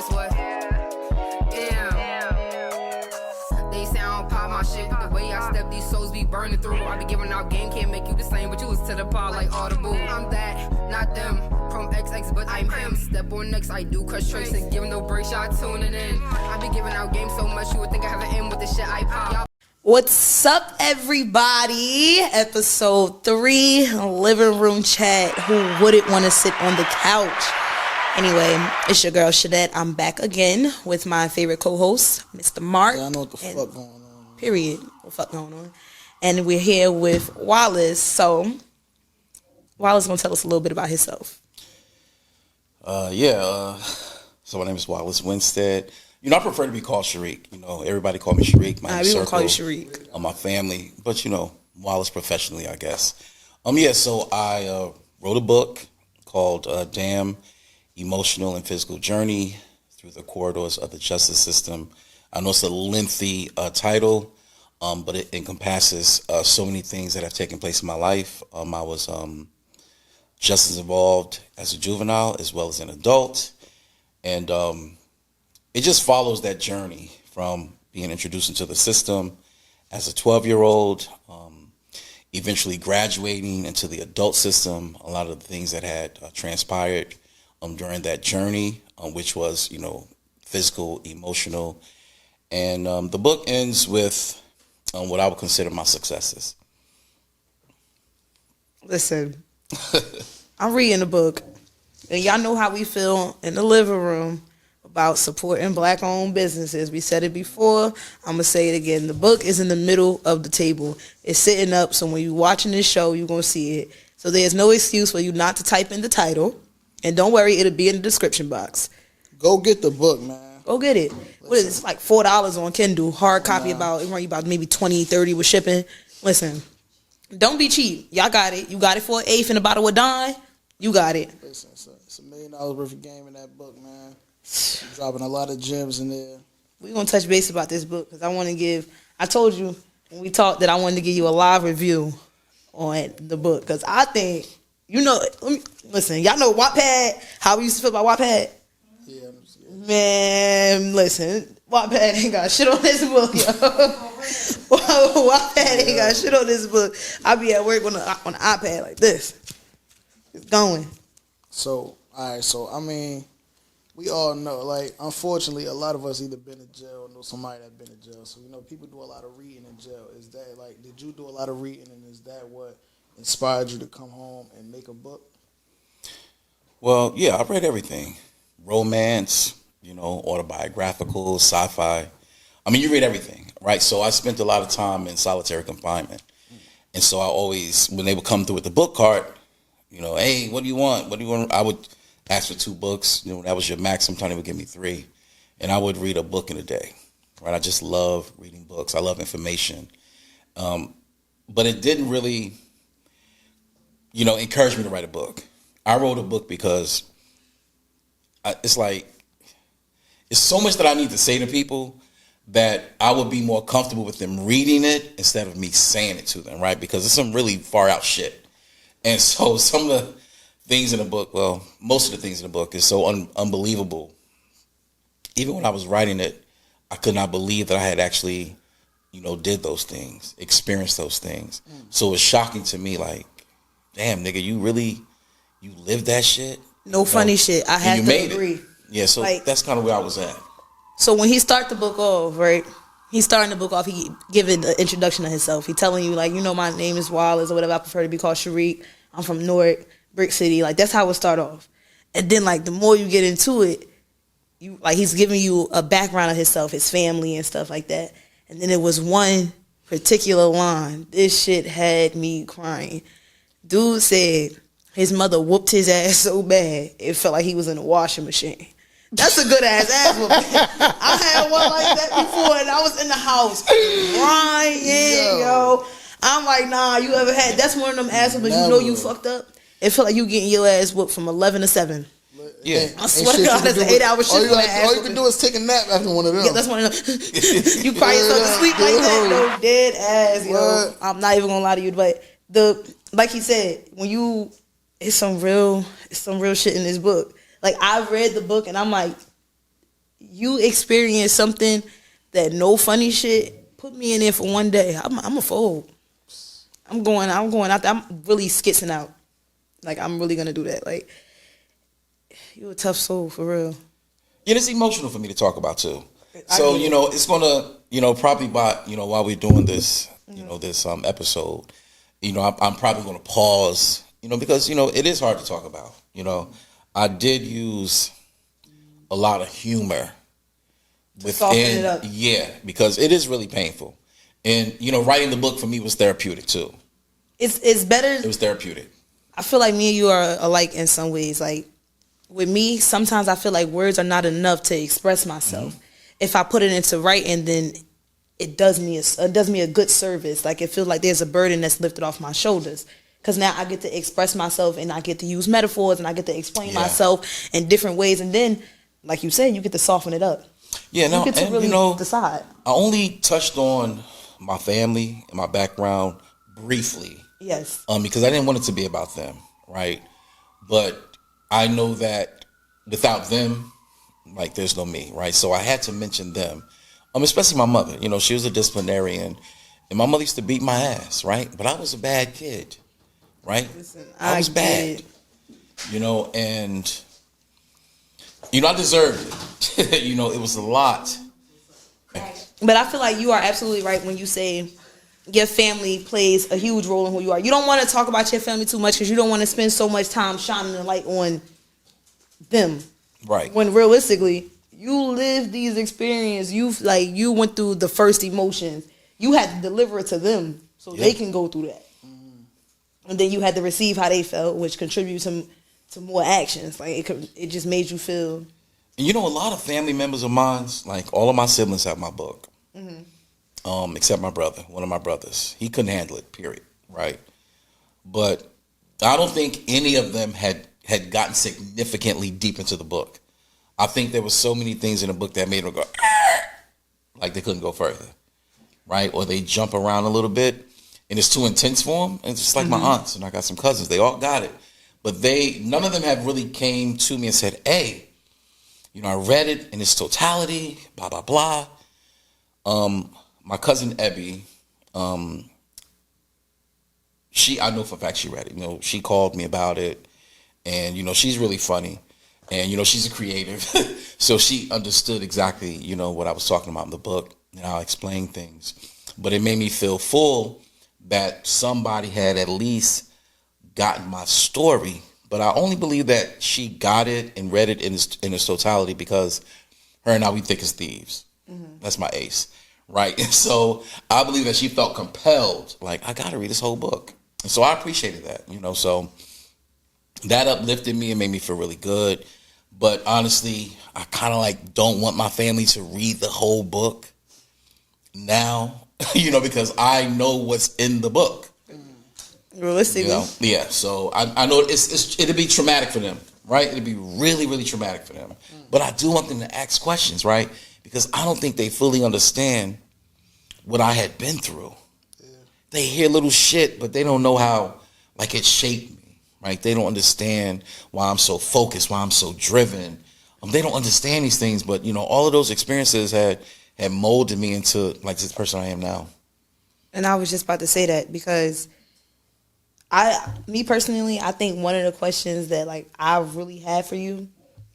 guess what? Damn. They sound pop my shit with the way I step, these souls be burning through. I be giving out game, can't make you the same, but you listen to the pod like Audible. I'm that, not them. From XX, but I'm him. Step on next, I do cut tricks and give no break, y'all tuning in. I be giving out game so much, you would think I have an M with the shit I pop. What's up, everybody? Episode 3, living room chat. Who wouldn't want to sit on the couch? Anyway, it's your girl Shanette. I'm back again with my favorite co-host, Mr. Mark. Yeah, I know what the fuck going on. Period. What the fuck going on? And we're here with Wallace. So, Wallace gonna tell us a little bit about himself. So my name is Wallace Winstead. You know, I prefer to be called Sharik. You know, everybody call me Sharik. My We will call you Sharik. My family, but you know, Wallace professionally, I guess. So I wrote a book called Damn Emotional and Physical Journey Through the Corridors of the Justice System. I know it's a lengthy title, but it encompasses so many things that have taken place in my life. I was just as involved as a juvenile as well as an adult. And it just follows that journey from being introduced into the system as a 12-year-old, eventually graduating into the adult system, a lot of the things that had transpired during that journey, which was, you know, physical, emotional. And the book ends with what I would consider my successes. Listen, I'm reading the book, and y'all know how we feel in the living room about supporting black-owned businesses. We said it before. I'm going to say it again. The book is in the middle of the table. It's sitting up, so when you're watching this show, you're going to see it. So there's no excuse for you not to type in the title. And don't worry, it'll be in the description box. Go get the book, man. Go get it. What is it? It's like $4 on Kindle. Hard copy it run you about maybe 20, 30 with shipping. Listen, don't be cheap. Y'all got it. You got it for an eighth and a bottle of dime. You got it. Listen, it's $1 million worth of game in that book, man. You're dropping a lot of gems in there. We're going to touch base about this book because I told you when we talked that I wanted to give you a live review on the book because I think, you know, listen, y'all know Wattpad, how we used to feel about Wattpad? Yeah. Man, listen, Wattpad ain't got shit on this book, yo. Wattpad ain't got shit on this book. I be at work on the iPad like this. It's going. So, all right, I mean, we all know, like, unfortunately, a lot of us either been in jail or know somebody that been in jail. So, you know, people do a lot of reading in jail. Is that, like, did you do a lot of reading, and is that what inspired you to come home and make a book? Well, yeah, I read everything. Romance, you know, autobiographical, sci-fi. I mean, you read everything, right? So I spent a lot of time in solitary confinement. And so I always, when they would come through with the book cart, you know, hey, what do you want? What do you want? I would ask for 2 books. You know, that was your max. Sometimes they would give me 3. And I would read a book in a day, right? I just love reading books. I love information. But it didn't really, you know, encourage me to write a book. I wrote a book because it's like, it's so much that I need to say to people that I would be more comfortable with them reading it instead of me saying it to them, right? Because it's some really far out shit. And so some of the things in the book, well, most of the things in the book is so unbelievable. Even when I was writing it, I could not believe that I had actually, you know, did those things, experienced those things. So it was shocking to me, like, damn, nigga, you lived that shit? No funny shit. I have to agree. Yeah, so like, that's kind of where I was at. So when he start the book off, right? He's starting the book off. He giving the introduction of himself. He telling you, like, you know, my name is Wallace or whatever. I prefer to be called Sharik. I'm from Newark, Brick City. Like, that's how it start off. And then, like, the more you get into it, he's giving you a background of himself, his family and stuff like that. And then it was one particular line. This shit had me crying. Dude said his mother whooped his ass so bad it felt like he was in a washing machine. That's a good ass whooping. I had one like that before, and I was in the house crying, yo. I'm like, nah, you ever had? That's one of them ass whoopings. You know you fucked up. It felt like you getting your ass whooped from 11 to 7. Yeah, I swear to God, that's an 8-hour shift. All you can do is take a nap after one of them. Yeah, that's one of them. You cry yourself to sleep like that, no dead ass, yo. What? I'm not even gonna lie to you, but like he said, it's some real shit in this book. Like, I read the book and I'm like, you experience something that no funny shit, put me in there for one day. I'm a fold. I'm going out there. I'm really skitzing out. Like, I'm really gonna do that. Like, you a tough soul for real. Yeah, it's emotional for me to talk about too. So, it's gonna, probably while we're doing this, this episode, I'm probably gonna pause, because, it is hard to talk about. I did use a lot of humor Soften it up. Yeah, because it is really painful. And, writing the book for me was therapeutic too. It's better. It was therapeutic. I feel like me and you are alike in some ways. Like, with me, sometimes I feel like words are not enough to express myself. Mm-hmm. If I put it into writing, then it does me a good service. Like, it feels like there's a burden that's lifted off my shoulders. Because now I get to express myself, and I get to use metaphors, and I get to explain myself in different ways. And then, like you said, you get to soften it up. Yeah, no, you get to and really decide. I only touched on my family and my background briefly. Yes. Because I didn't want it to be about them, right? But I know that without them, like, there's no me, right? So I had to mention them, especially my mother. She was a disciplinarian, and my mother used to beat my ass, right? But I was a bad kid, right? Listen, I was bad, and I deserved it. It was a lot. But I feel like you are absolutely right when you say your family plays a huge role in who you are. You don't want to talk about your family too much because you don't want to spend so much time shining the light on them. Right. When realistically, you lived these experiences. You went through the first emotions. You had to deliver it to them so they can go through that. And then you had to receive how they felt, which contributes to more actions. Like, it just made you feel. And a lot of family members of mine, like all of my siblings have my book. Mm-hmm. Except my brother, one of my brothers. He couldn't handle it, period, right? But I don't think any of them had gotten significantly deep into the book. I think there were so many things in the book that made them go, like they couldn't go further, right? Or they jump around a little bit, and it's too intense for them. And it's just like my aunts, and I got some cousins. They all got it. But none of them have really came to me and said, hey, I read it in its totality, blah, blah, blah. My cousin Ebby, I know for a fact she read it. She called me about it, and she's really funny, and she's a creative, so she understood exactly what I was talking about in the book, and how I explained things. But it made me feel full that somebody had at least gotten my story. But I only believe that she got it and read it in its totality because her and I, we thick as thieves. Mm-hmm. That's my ace. Right. And so I believe that she felt compelled, like, I got to read this whole book. And so I appreciated that, so that uplifted me and made me feel really good. But honestly, I kind of don't want my family to read the whole book now, because I know what's in the book. Realistically. Yeah. So I know it'll be traumatic for them, right? It'll be really, really traumatic for them. But I do want them to ask questions, right? Because I don't think they fully understand what I had been through. Yeah. They hear little shit, but they don't know how, it shaped me, right? They don't understand why I'm so focused, why I'm so driven. They don't understand these things, but, all of those experiences had molded me into, this person I am now. And I was just about to say that because me personally, I think one of the questions that, I really had for you,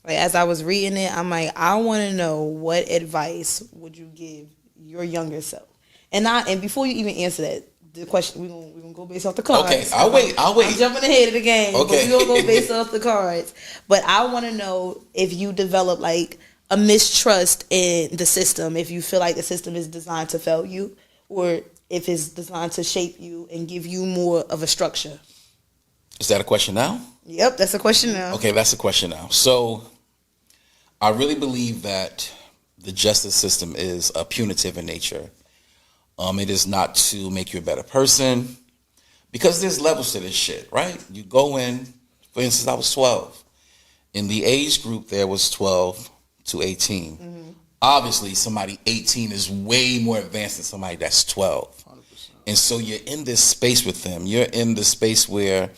as I was reading it, I'm like, I want to know what advice would you give your younger self? And before you even answer that, the question, we're gonna go based off the cards. Okay, I'll wait. I'm jumping ahead of the game. Okay. But we're gonna go based off the cards. But I want to know if you develop a mistrust in the system, if you feel like the system is designed to fail you, or if it's designed to shape you and give you more of a structure. Is that a question now? Yep, that's a question now. Okay, that's a question now. So I really believe that the justice system is punitive in nature. It is not to make you a better person, because there's levels to this shit, right? You go in, for instance, I was 12. In the age group, there was 12 to 18. Mm-hmm. Obviously, somebody 18 is way more advanced than somebody that's 12. 100%. And so you're in this space with them. You're in the space where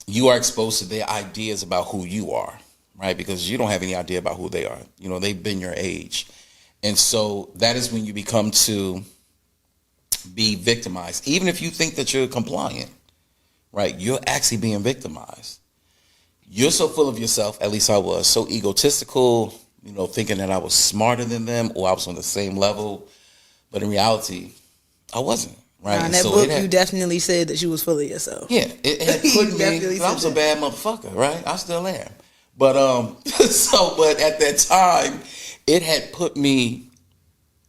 you are exposed to their ideas about who you are, right? Because you don't have any idea about who they are. You know, they've been your age. And so that is when you become to be victimized. Even if you think that you're compliant, right? You're actually being victimized. You're so full of yourself, at least I was, so egotistical, you know, thinking that I was smarter than them or I was on the same level. But in reality, I wasn't, right? In that so book, you definitely said that you was full of yourself. Yeah, it had put me, I was a bad motherfucker, right? I still am. But but at that time, it had put me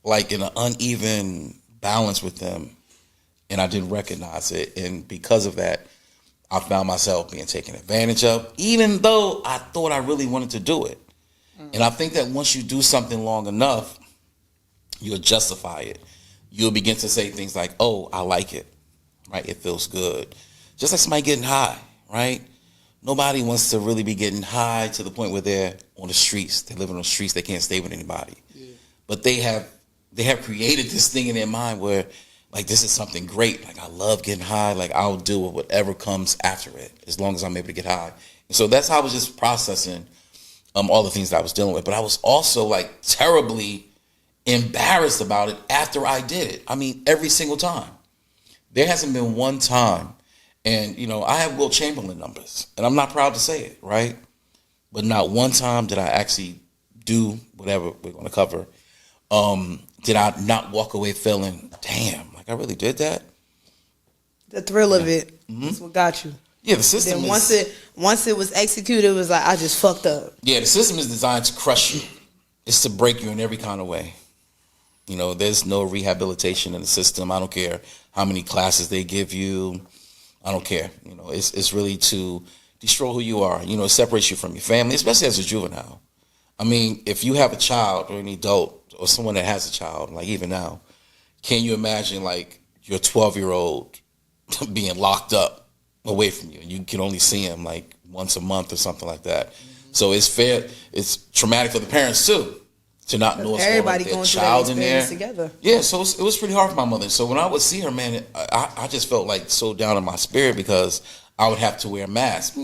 like in an uneven balance with them, and I didn't recognize it. And because of that, I found myself being taken advantage of, even though I thought I really wanted to do it. And I think that once you do something long enough, you'll justify it. You'll begin to say things like, oh, I like it, right? It feels good. Just like somebody getting high, right? Nobody wants to really be getting high to the point where they're on the streets. They're living on the streets. They can't stay with anybody. Yeah. But they have created this thing in their mind where, like, this is something great. Like, I love getting high. Like, I'll do whatever comes after it as long as I'm able to get high. And so that's how I was just processing all the things that I was dealing with. But I was also, like, terribly embarrassed about it after I did it. I mean, every single time. There hasn't been one time. And, you know, I have Will Chamberlain numbers. And I'm not proud to say it, right? But not one time did I actually do whatever we're going to cover. Did I not walk away feeling, damn, like I really did that? The thrill of it is what got you. Yeah, the system then once it was executed, it was like, I just fucked up. Yeah, the system is designed to crush you. It's to break you in every kind of way. You know, there's no rehabilitation in the system. I don't care how many classes they give you. I don't care. You know, it's really to destroy who you are. You know, it separates you from your family, especially as a juvenile. I mean, if you have a child or an adult or someone that has a child, like even now, can you imagine like your 12-year-old being locked up away from you and you can only see him like once a month or something like that? Mm-hmm. So it's traumatic for the parents too to not know what's going on with their child in there. Together. Yeah, so it was pretty hard for my mother. So when I would see her, man, I just felt like so down in my spirit because I would have to wear a mask.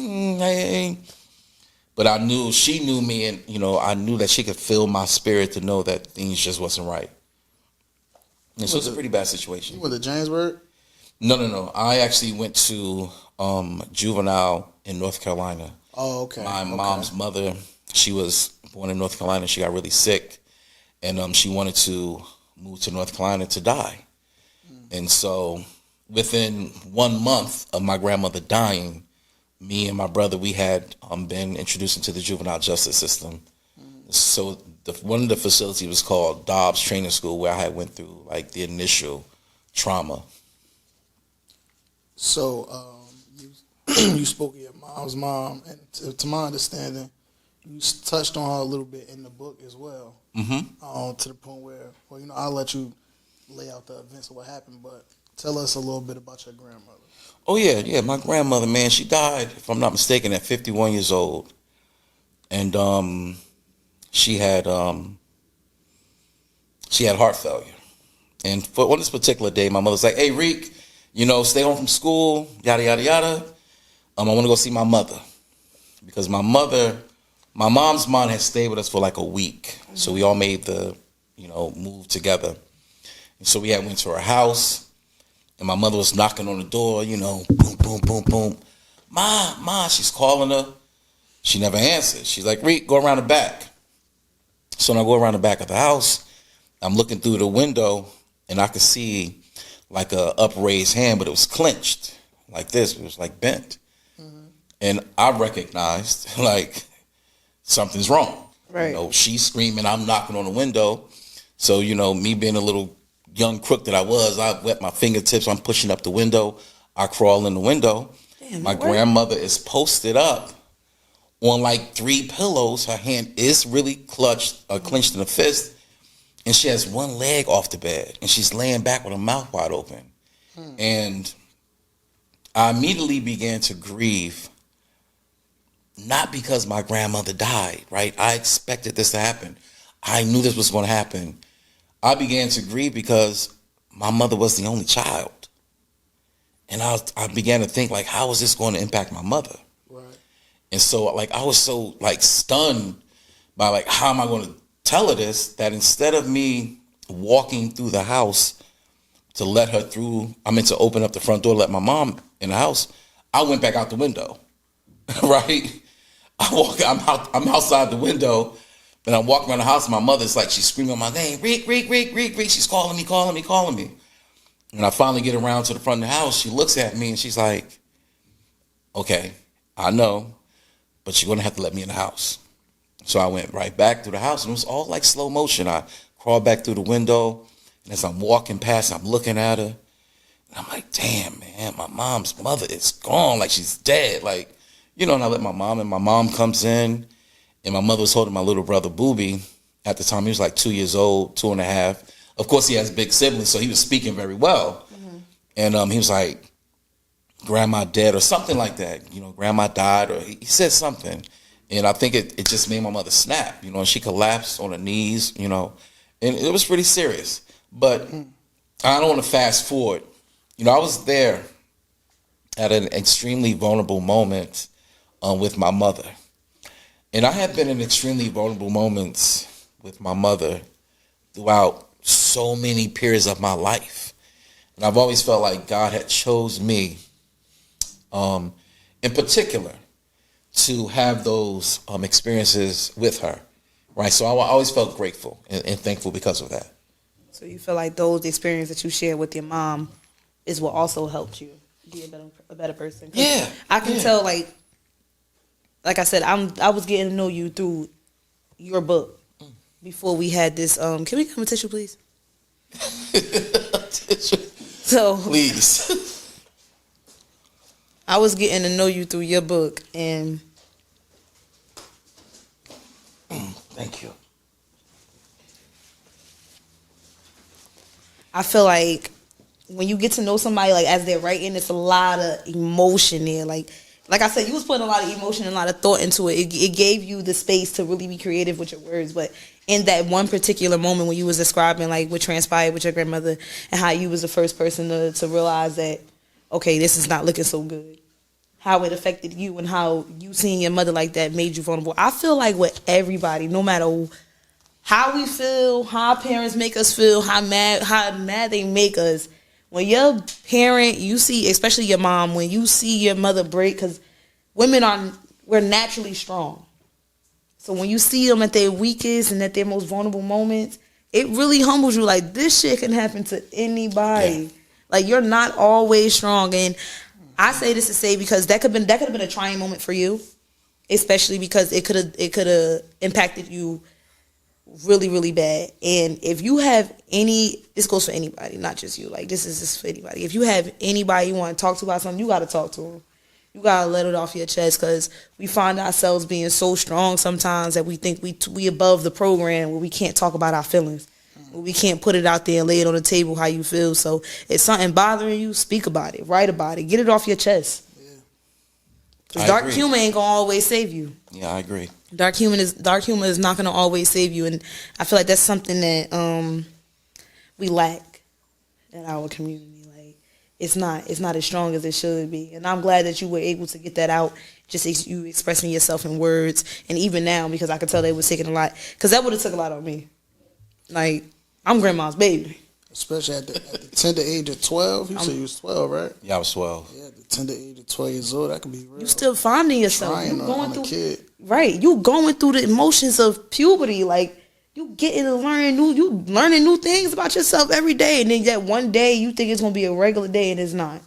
But I knew she knew me, and you know I knew that she could feel my spirit to know that things just wasn't right. And so it's a pretty bad situation. You went to Jamesburg? No. I actually went to juvenile in North Carolina. Oh, okay. My mom's mother, she was born in North Carolina. She got really sick, and she wanted to move to North Carolina to die. And so within 1 month of my grandmother dying, me and my brother, we had been introduced into the juvenile justice system. So one of the facilities was called Dobbs Training School, where I had went through like the initial trauma. So you spoke of your mom's mom, and to my understanding, you touched on her a little bit in the book as well. Mm-hmm. To the point where, well, you know, I'll let you lay out the events of what happened, but tell us a little bit about your grandmother. Oh, yeah. My grandmother, man, she died, if I'm not mistaken, at 51 years old. And she had heart failure. And on this particular day, my mother's like, hey, Reek, you know, stay home from school, yada, yada, yada. I want to go see my mother. Because my mom's mom had stayed with us for like a week. So we all made the, you know, move together. And so we had went to her house. And my mother was knocking on the door, you know, boom, boom, boom, boom. Ma, she's calling her. She never answered. She's like, Reek, go around the back. So when I go around the back of the house, I'm looking through the window, and I could see like a upraised hand, but it was clenched like this. It was like bent. Mm-hmm. And I recognized, like, something's wrong. Right. You know, she's screaming, I'm knocking on the window. So, you know, me being a little young crook that I was, I wet my fingertips. I'm pushing up the window. I crawl in the window. Damn, my grandmother is posted up on like 3 pillows. Her hand is really clenched in a fist, and she has one leg off the bed, and she's laying back with her mouth wide open. And I immediately began to grieve, not because my grandmother died, right? I expected this to happen. I knew this was going to happen. I began to grieve because my mother was the only child. And I began to think, like, how is this going to impact my mother? Right. And so like I was so like stunned by like how am I going to tell her this, that instead of me walking through the house to let her through, I meant to open up the front door to let my mom in the house, I went back out the window. Right? I'm outside the window, and I'm walking around the house, and my mother's like, she's screaming my name, Reek, Reek, Reek, Reek, Reek. She's calling me. And I finally get around to the front of the house. She looks at me, and she's like, okay, I know, but you're going to have to let me in the house. So I went right back through the house, and it was all like slow motion. I crawled back through the window, and as I'm walking past, I'm looking at her, and I'm like, damn, man, my mom's mother is gone, like she's dead, like, you know, and I let my mom comes in, and my mother was holding my little brother, Booby. At the time, he was like 2 years old, 2.5. Of course, he has big siblings, so he was speaking very well. Mm-hmm. And he was like, Grandma dead, or something like that. You know, Grandma died, or he said something. And I think it just made my mother snap, you know, and she collapsed on her knees, you know, and it was pretty serious. But I don't want to fast forward. You know, I was there at an extremely vulnerable moment with my mother. And I have been in extremely vulnerable moments with my mother throughout so many periods of my life. And I've always felt like God had chose me, in particular, to have those experiences with her, right? So I always felt grateful and thankful because of that. So you feel like those experiences that you shared with your mom is what also helped you be a better person? Yeah. I can tell, like I said, I was getting to know you through your book before we had this. Can we come with tissue, please? So Please. I was getting to know you through your book, and Thank you. I feel like when you get to know somebody, like as they're writing, it's a lot of emotion there. Like I said, you was putting a lot of emotion and a lot of thought into it. It gave you the space to really be creative with your words. But in that one particular moment when you was describing like what transpired with your grandmother and how you was the first person to realize that, okay, this is not looking so good, how it affected you and how you seeing your mother like that made you vulnerable. I feel like with everybody, no matter how we feel, how our parents make us feel, how mad they make us, when your parent, you see, especially your mom, when you see your mother break, because we're naturally strong. So when you see them at their weakest and at their most vulnerable moments, it really humbles you. Like, this shit can happen to anybody. Yeah. Like, you're not always strong. And I say this to say, because that could have been a trying moment for you, especially because it could have impacted you really, really bad. And if you have this goes for anybody, not just you. Like, this is just for anybody. If you have anybody you want to talk to about something, you got to talk to them. You got to let it off your chest, because we find ourselves being so strong sometimes that we think we above the program, where we can't talk about our feelings. Where we can't put it out there and lay it on the table how you feel. So if something bothering you, speak about it. Write about it. Get it off your chest. Because dark humor ain't going to always save you. Yeah, I agree. Dark humor is not going to always save you. And I feel like that's something that we lack in our community. Like, it's not as strong as it should be. And I'm glad that you were able to get that out, just you expressing yourself in words. And even now, because I could tell they was taking a lot, because that would have took a lot on me. Like, I'm grandma's baby. Especially at the tender age of 12. You said you was 12, right? Yeah, I was 12. Yeah, at the tender age of 12 years old, that can be real. You still finding yourself. Trying You going on through a kid. Right. You going through the emotions of puberty. Like, you getting to learning new things about yourself every day. And then that one day you think it's gonna be a regular day, and it's not.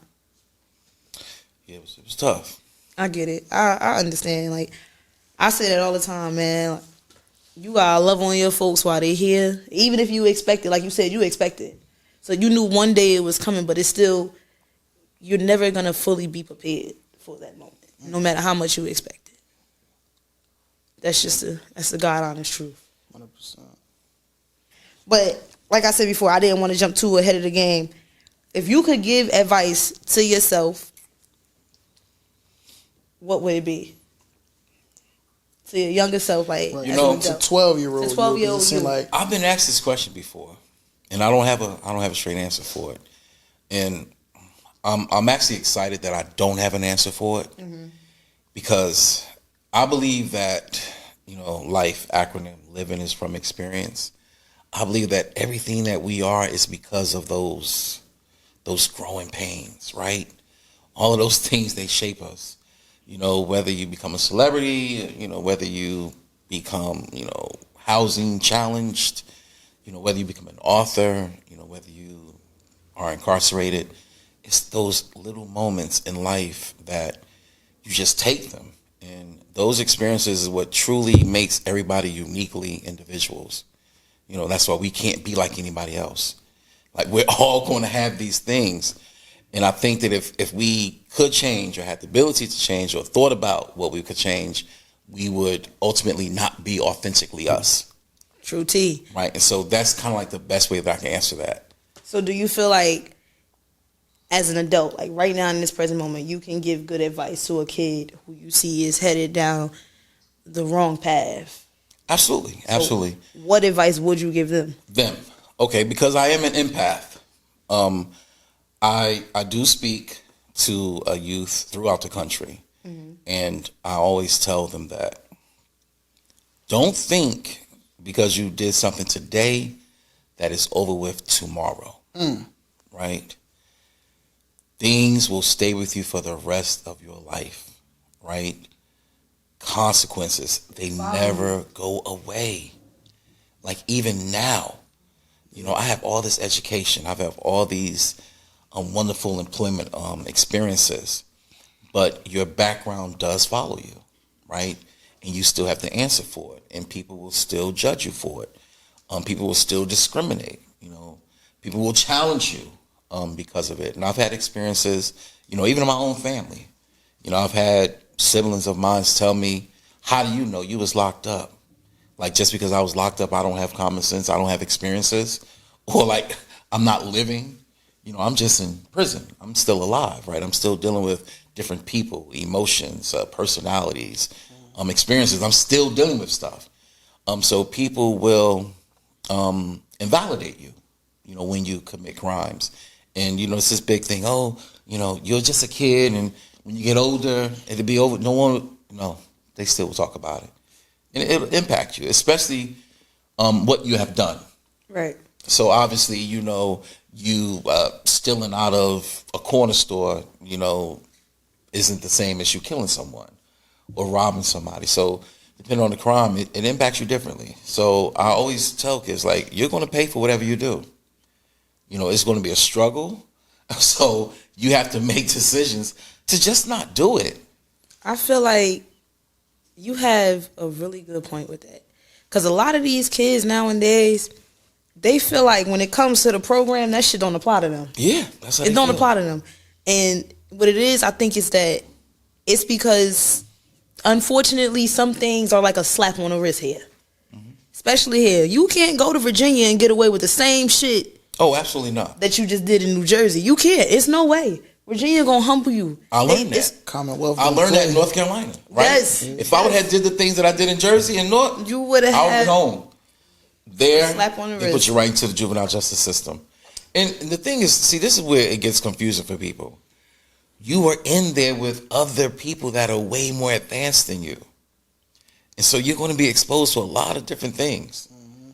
Yeah, it was tough. I get it. I understand. Like, I say that all the time, man. Like, you gotta love on your folks while they're here. Even if you expect it, like you said, you expect it. So you knew one day it was coming, but it's still, you're never gonna fully be prepared for that moment, no matter how much you expect it. That's the God honest truth. 100%. But like I said before, I didn't want to jump too ahead of the game. If you could give advice to yourself, what would it be? To your younger self, like, right. You know, to 12-year-old. To 12-year-old you. Like, I've been asked this question before, and I don't have a straight answer for it. And I'm actually excited that I don't have an answer for it, because I believe that, life acronym, living is from experience. I believe that everything that we are is because of those growing pains, right? All of those things, they shape us. Whether you become a celebrity, whether you become, housing challenged, whether you become an author, whether you are incarcerated, it's those little moments in life that you just take them. And those experiences is what truly makes everybody uniquely individuals. That's why we can't be like anybody else. Like, we're all going to have these things. And I think that if we could change or had the ability to change or thought about what we could change, we would ultimately not be authentically us. True T. Right. And so that's kind of like the best way that I can answer that. So do you feel like, as an adult, like right now in this present moment, you can give good advice to a kid who you see is headed down the wrong path? Absolutely. Absolutely. So what advice would you give them? Okay, because I am an empath. I do speak to a youth throughout the country. Mm-hmm. And I always tell them that don't think because you did something today that it's over with tomorrow. Right? Things will stay with you for the rest of your life, right? Consequences, they never go away. Like, even now, I have all this education. I have all these wonderful employment experiences, but your background does follow you, right? And you still have to answer for it, and people will still judge you for it. People will still discriminate. People will challenge you because of it. And I've had experiences, even in my own family. I've had siblings of mine tell me, how do you know you was locked up? Like, just because I was locked up, I don't have common sense, I don't have experiences, or like I'm not living. I'm just in prison. I'm still alive, right? I'm still dealing with different people, emotions, personalities, experiences. I'm still dealing with stuff. So people will invalidate you, when you commit crimes. And, it's this big thing. Oh, you're just a kid, and when you get older, it'll be over. No, they still will talk about it. And it'll impact you, especially what you have done. Right. So obviously, you stealing out of a corner store, isn't the same as you killing someone or robbing somebody. So depending on the crime, it impacts you differently. So I always tell kids, like, you're going to pay for whatever you do. It's going to be a struggle. So you have to make decisions to just not do it. I feel like you have a really good point with that. Because a lot of these kids nowadays, they feel like when it comes to the program, that shit don't apply to them. Yeah, that's how it don't feel. apply to them. And what it is, I think, is that it's because, unfortunately, some things are like a slap on the wrist here. Mm-hmm. Especially here. You can't go to Virginia and get away with the same shit. Oh, absolutely not. That you just did in New Jersey. You can't. It's no way. Virginia gonna humble you. I learned that. Commonwealth. I learned that in North Carolina. Right? Yes. If I would have did the things that I did in Jersey and North, you would have. I would be home. There, slap on the they wrist. put you right into the juvenile justice system. And the thing is, see, this is where it gets confusing for people. You are in there with other people that are way more advanced than you. And so you're going to be exposed to a lot of different things. Mm-hmm.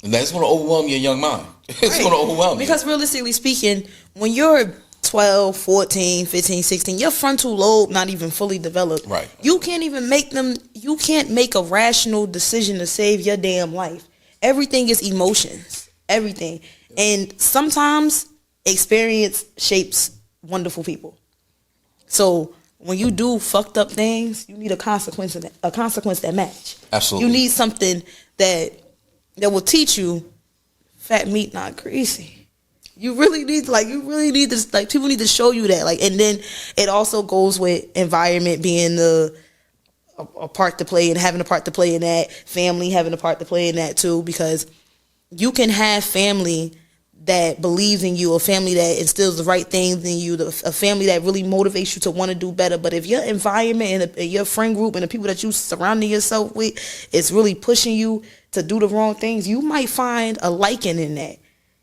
And that's going to overwhelm your young mind. It's going to overwhelm you. Because realistically speaking, when you're 12, 14, 15, 16, your frontal lobe not even fully developed. Right. You can't even you can't make a rational decision to save your damn life. Everything is emotions. Everything. And sometimes experience shapes wonderful people. So when you do fucked up things, you need a consequence that match. Absolutely. You need something that will teach you fat meat not greasy. You really need this, like, people need to show you that. Like, and then it also goes with environment being a part to play, and having a part to play in that, family having a part to play in that too, because you can have family that believes in you, a family that instills the right things in you, a family that really motivates you to want to do better. But if your environment and your friend group and the people that you surrounding yourself with is really pushing you to do the wrong things, you might find a liking in that.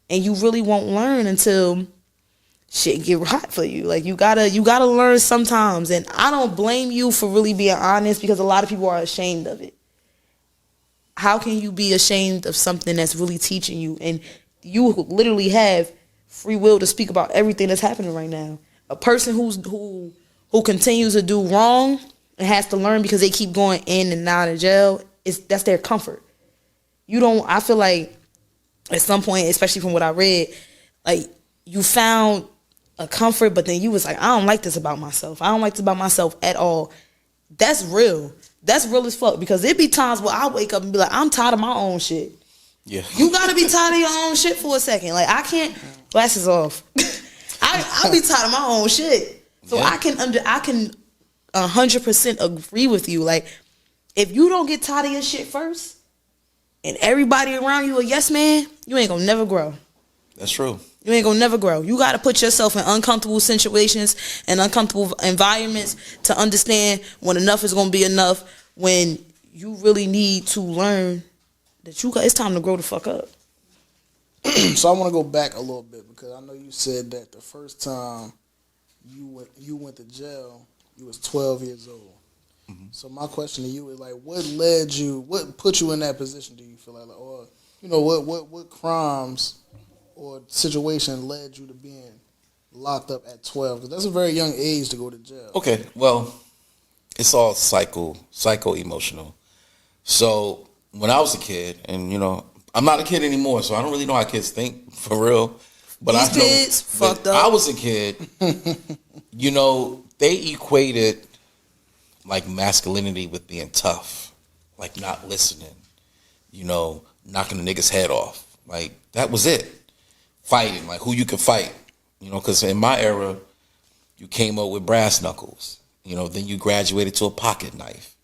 And you really won't learn until shit get hot for you. Like you gotta learn sometimes. And I don't blame you for really being honest, because a lot of people are ashamed of it. How can you be ashamed of something that's really teaching you? And you literally have free will to speak about everything that's happening right now. A person who continues to do wrong and has to learn because they keep going in and out of jail, that's their comfort. I feel like at some point, especially from what I read, like you found a comfort, but then you was like, I don't like this about myself. I don't like this about myself at all. That's real. That's real as fuck, because there be times where I wake up and be like, I'm tired of my own shit. Yeah. You gotta be tired of your own shit for a second. Like I can't, glasses off. I'll be tired of my own shit. So I can 100% agree with you. Like if you don't get tired of your shit first, and everybody around you a yes man, you ain't gonna never grow. That's true. You ain't gonna never grow. You gotta put yourself in uncomfortable situations and uncomfortable environments to understand when enough is gonna be enough, when you really need to learn that it's time to grow the fuck up. So I want to go back a little bit, because I know you said that the first time you went to jail, you was 12 years old. Mm-hmm. So my question to you is like, what put you in that position? Do you feel like, or what crimes or situation led you to being locked up at 12? Because that's a very young age to go to jail. Okay, well, it's all psycho-emotional. So when I was a kid, and I'm not a kid anymore, so I don't really know how kids think for real. But These kids fucked up. I was a kid. They equated like masculinity with being tough, like not listening, knocking the nigga's head off. Like that was it. Fighting, like who you could fight, because in my era, you came up with brass knuckles, then you graduated to a pocket knife,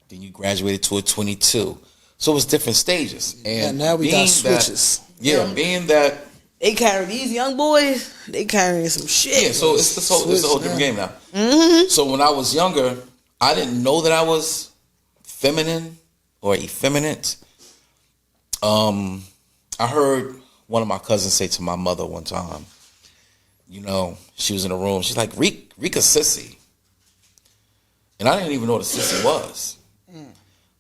then you graduated to a 22. So it was different stages. And now we got switches. Being that they carry these young boys, they carrying some shit. Yeah, so it's a whole different game now. Mm-hmm. So when I was younger, I didn't know that I was feminine or effeminate. I heard one of my cousins say to my mother one time, she was in a room, she's like, Rika sissy. And I didn't even know what a sissy was.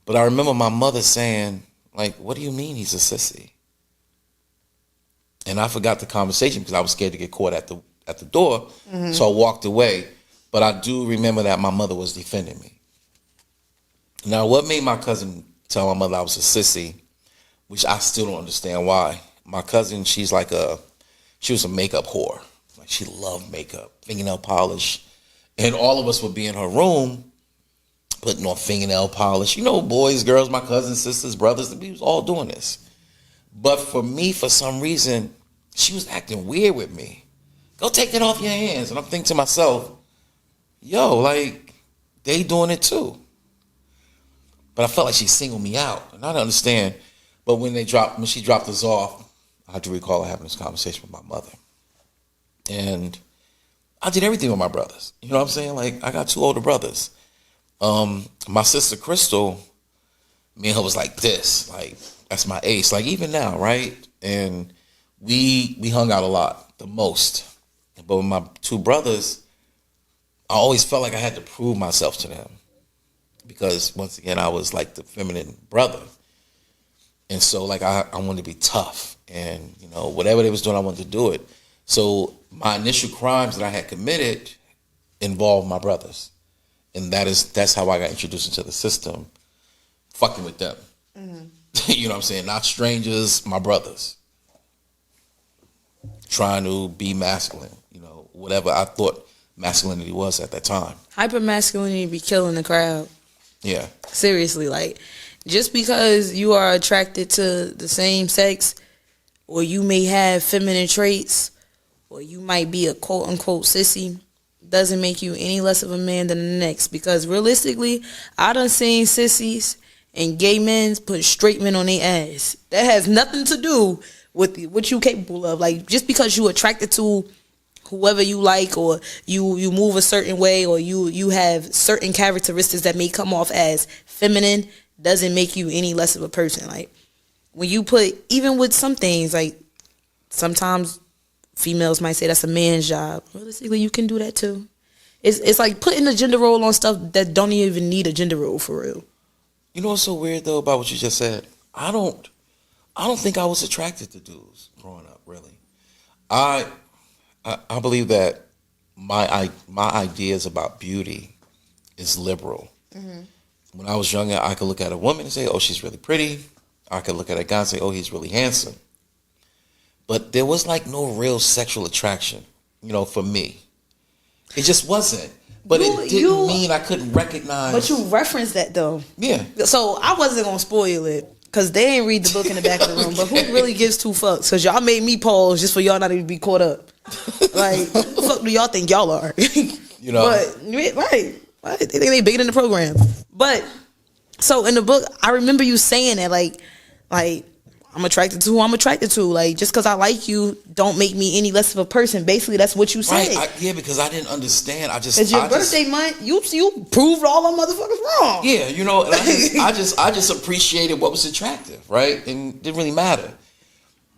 But I remember my mother saying, like, what do you mean he's a sissy? And I forgot the conversation because I was scared to get caught at the door. Mm-hmm. So I walked away. But I do remember that my mother was defending me. Now, what made my cousin tell my mother I was a sissy, which I still don't understand why. My cousin, she was a makeup whore. Like she loved makeup, fingernail polish. And all of us would be in her room putting on fingernail polish. Boys, girls, my cousins, sisters, brothers, we was all doing this. But for me, for some reason, she was acting weird with me. Go take that off your hands. And I'm thinking to myself, yo, like, they doing it too. But I felt like she singled me out. And I don't understand. But when she dropped us off, I do recall having this conversation with my mother. And I did everything with my brothers. You know what I'm saying? Like, I got 2 older brothers. My sister Crystal, me and her was like this. Like, that's my ace. Like, even now, right? And we hung out a lot, the most. But with my 2 brothers, I always felt like I had to prove myself to them. Because, once again, I was like the feminine brother. And so, like, I wanted to be tough. And, whatever they was doing, I wanted to do it. So, my initial crimes that I had committed involved my brothers. And that's how I got introduced into the system, fucking with them. Mm-hmm. You know what I'm saying? Not strangers, my brothers. Trying to be masculine, whatever I thought masculinity was at that time. Hyper-masculinity be killing the crowd. Yeah. Seriously, like, just because you are attracted to the same sex, or you may have feminine traits, or you might be a quote-unquote sissy, doesn't make you any less of a man than the next. Because realistically, I done seen sissies and gay men put straight men on their ass. That has nothing to do with what you capable of. Like, just because you attracted to whoever you like, or you move a certain way, or you have certain characteristics that may come off as feminine, doesn't make you any less of a person. Like, when you put, even with some things, like, sometimes females might say that's a man's job. Realistically, you can do that too. It's like putting a gender role on stuff that don't even need a gender role for real. You know what's so weird though about what you just said? I don't think I was attracted to dudes growing up. Really, I believe that my ideas about beauty is liberal. Mm-hmm. When I was younger, I could look at a woman and say, "Oh, she's really pretty." I could look at a guy and say, "Oh, he's really handsome." But there was like no real sexual attraction, for me. It just wasn't. But it didn't mean I couldn't recognize. But you referenced that though. Yeah. So I wasn't gonna spoil it because they ain't read the book in the back of the room. But who really gives two fucks? Because y'all made me pause just for y'all not even be caught up. Like, who the fuck do y'all think y'all are? But right. They think they bigger than the program. But so in the book, I remember you saying that like I'm attracted to who I'm attracted to. Like, just because I like you don't make me any less of a person. Basically, that's what you said. Right. Because I didn't understand. It's your birthday month. You proved all them motherfuckers wrong. Yeah, and I just appreciated what was attractive, right? And it didn't really matter.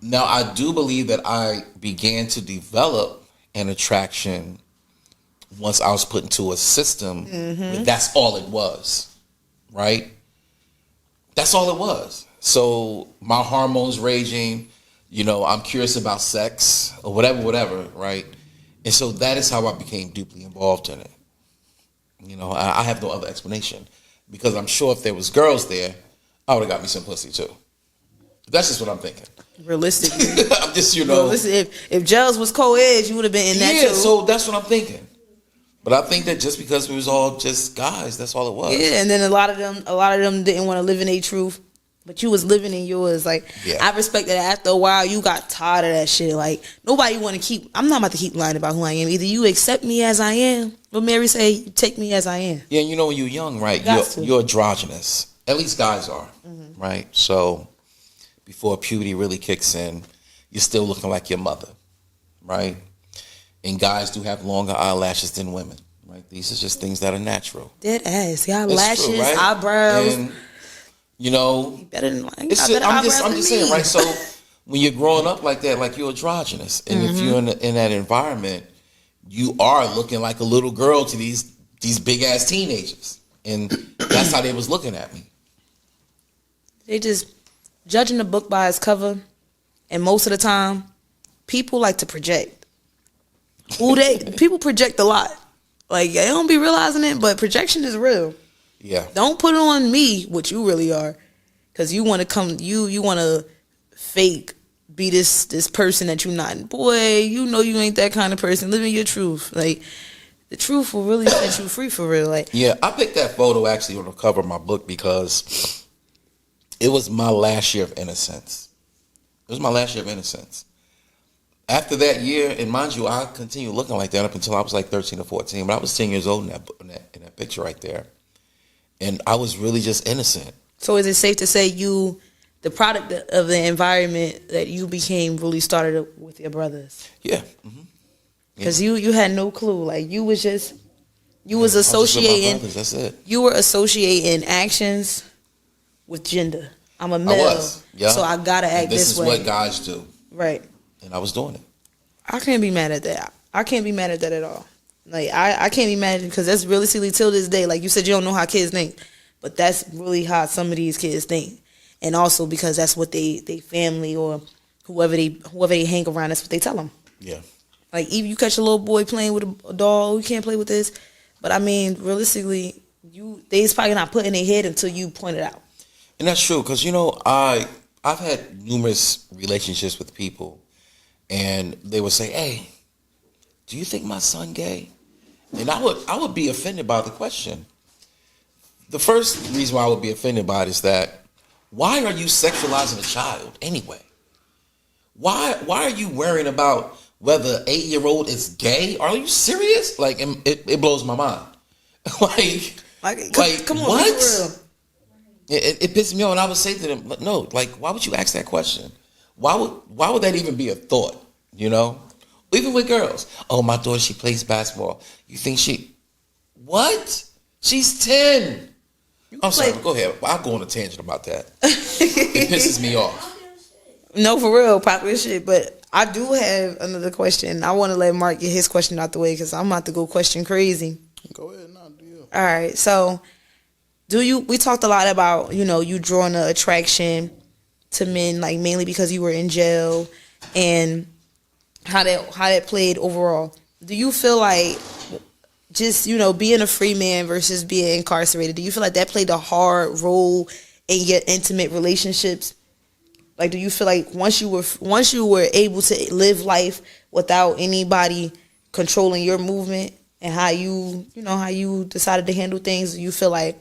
Now, I do believe that I began to develop an attraction once I was put into a system. Mm-hmm. That's all it was, right? That's all it was. So my hormones raging, I'm curious about sex or whatever, right? And so that is how I became deeply involved in it. I have no other explanation because I'm sure if there was girls there, I would have got me some pussy too. That's just what I'm thinking. Realistically. I'm just, if Gels was co-ed, you would have been in that too. Yeah, so that's what I'm thinking. But I think that just because we was all just guys, that's all it was. Yeah, and then a lot of them didn't want to live in their truth. But you was living in yours. Like, yeah. I respect that after a while, you got tired of that shit. Like, nobody want to keep... I'm not about to keep lying about who I am. Either you accept me as I am, but Mary say, you take me as I am. Yeah, and when you're young, right, you're androgynous. At least guys are, right? So, before puberty really kicks in, you're still looking like your mother, right? And guys do have longer eyelashes than women, right? These are just things that are natural. Dead ass. Y'all lashes, true, right? Eyebrows... And, better than I'm just saying, right? So when you're growing up like that, like you're androgynous, and if you're in that environment, you are looking like a little girl to these big ass teenagers, and that's how they was looking at me. They just judging the book by its cover, and most of the time, people like to project. People project a lot. Like, they don't be realizing it, but projection is real. Yeah. Don't put on me what you really are, because you want to you want to fake be this person that you're not. Boy, you ain't that kind of person. Living your truth, like the truth will really set you free for real. Like, yeah, I picked that photo actually on the cover of my book because it was my last year of innocence. After that year, and mind you, I continued looking like that up until I was like 13 or 14. But I was 10 years old in that picture right there. And I was really just innocent. So is it safe to say the product of the environment that you became really started with your brothers? Yeah. Because you had no clue. Like, you was associating. I was just with my brothers, that's it. You were associating actions with gender. I'm a male. I was. Yeah. So I gotta act this way. This is what guys do. Right. And I was doing it. I can't be mad at that. I can't be mad at that at all. Like, I can't imagine, because that's really silly till this day. Like you said, you don't know how kids think, but that's really how some of these kids think. And also because that's what they family or whoever they hang around, that's what they tell them. Yeah. Like, even you catch a little boy playing with a doll, you can't play with this. But I mean, realistically, they's probably not putting their head until you point it out. And that's true, because I've had numerous relationships with people, and they would say, "Hey, do you think my son gay?" And I would be offended by the question. The first reason why I would be offended by it is that, why are you sexualizing a child anyway? Why are you worrying about whether an 8-year-old is gay? Are you serious? Like, it blows my mind. Come on, what? It pisses me off, and I would say to them, no, like, why would you ask that question? Why would that even be a thought? Even with girls. Oh, my daughter, she plays basketball. You think what? She's 10. I'm sorry, go ahead. I'll go on a tangent about that. It pisses me off. No, for real, popular shit. But I do have another question. I want to let Mark get his question out the way because I'm about to go question crazy. Go ahead, no, do you? All right, so we talked a lot about, you drawing the attraction to men, like mainly because you were in jail and how that played overall. Do you feel like just, being a free man versus being incarcerated, do you feel like that played a hard role in your intimate relationships? Like, do you feel like once you were able to live life without anybody controlling your movement and how you decided to handle things, do you feel like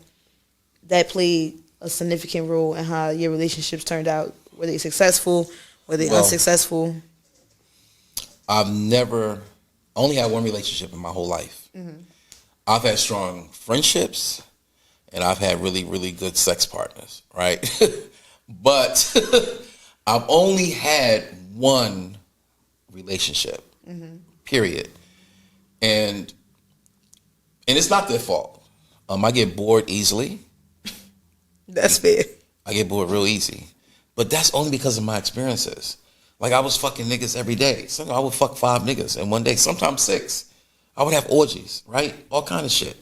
that played a significant role in how your relationships turned out? Were they successful? Were they unsuccessful? I've never only had one relationship in my whole life. Mm-hmm. I've had strong friendships and I've had really, really good sex partners, right? But I've only had one relationship, period. And it's not their fault. I get bored easily. That's fair. I get bored real easy. But that's only because of my experiences. Like, I was fucking niggas every day. So I would fuck 5 niggas in one day, sometimes 6. I would have orgies, right? All kind of shit.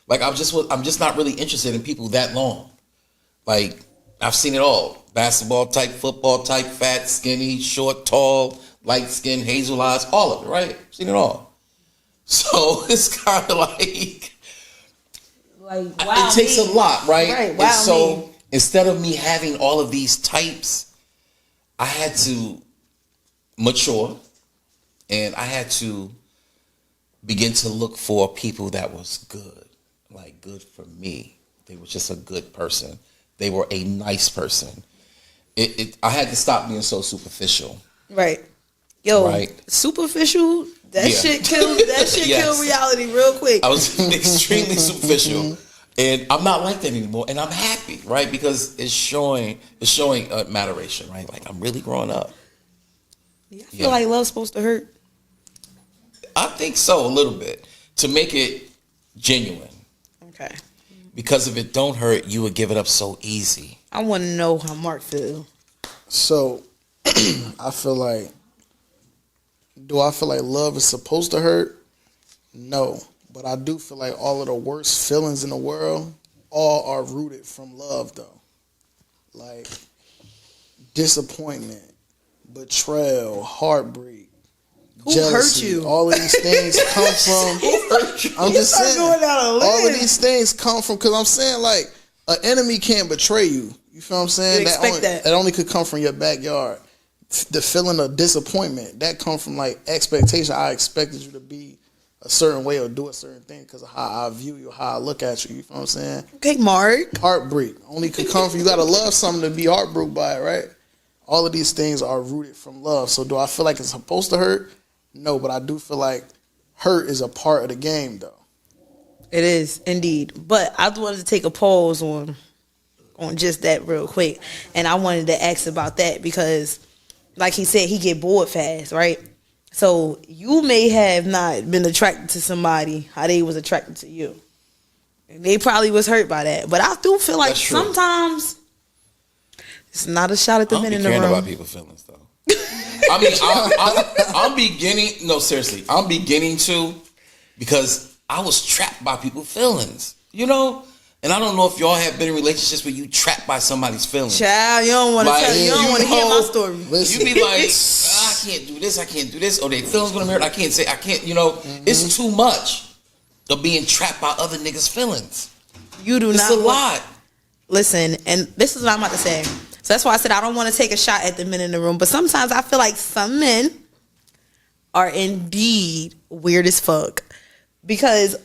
Like, I'm just not really interested in people that long. Like, I've seen it all. Basketball type, football type, fat, skinny, short, tall, light skin, hazel eyes, all of it, right? I've seen it all. So it's kind of like wow, it takes a lot, right? Right. Wow, and so instead of me having all of these types, I had to mature and I had to begin to look for people that was good, like good for me. They were just a good person. They were a nice person. I had to stop being so superficial. Right. Yo, right. Superficial, that shit kills yes. Kill reality real quick. I was extremely superficial. And I'm not like that anymore. And I'm happy, right? Because it's showing maturation, right? Like, I'm really growing up. I feel like love's supposed to hurt. I think so, a little bit. To make it genuine. Okay. Because if it don't hurt, you would give it up so easy. I want to know how Mark feels. So, I feel like, do I feel like love is supposed to hurt? No. But I do feel like all of the worst feelings in the world, all are rooted from love, though. Like, disappointment, betrayal, heartbreak, jealousy. Hurt you? All of these things come from. Who hurt you? I'm just saying. All of these. these things come from, because I'm saying, like, an enemy can't betray you. You feel what I'm saying? You expect that. That only could come from your backyard. The feeling of disappointment, that comes from, like, expectation. I expected you to be a certain way or do a certain thing because of how I view you, how I look at you. You feel what I'm saying? Okay, Mark. Heartbreak only could come from, you got to love something to be heartbroken by it, right? All of these things are rooted from love. So do I feel like it's supposed to hurt? No, but I do feel like hurt is a part of the game, though. It is, indeed. But I wanted to take a pause on just that real quick. And I wanted to ask about that because, like he said, he get bored fast, right? So you may have not been attracted to somebody how they was attracted to you. And they probably was hurt by that. But I do feel like sometimes it's not a shot at the men in the room. I don't be caring about people's feelings, though. I mean, I'm beginning. No, seriously, I'm beginning to, because I was trapped by people's feelings. You know. And I don't know if y'all have been in relationships where you trapped by somebody's feelings. Child, you don't want to tell. You don't want to hear my story. Listen. You be like, I can't do this, or their feelings gonna hurt. I can't. It's too much of being trapped by other niggas' feelings. You do it's not. It's a lot. Listen, and this is what I'm about to say. So that's why I said I don't want to take a shot at the men in the room. But sometimes I feel like some men are indeed weird as fuck because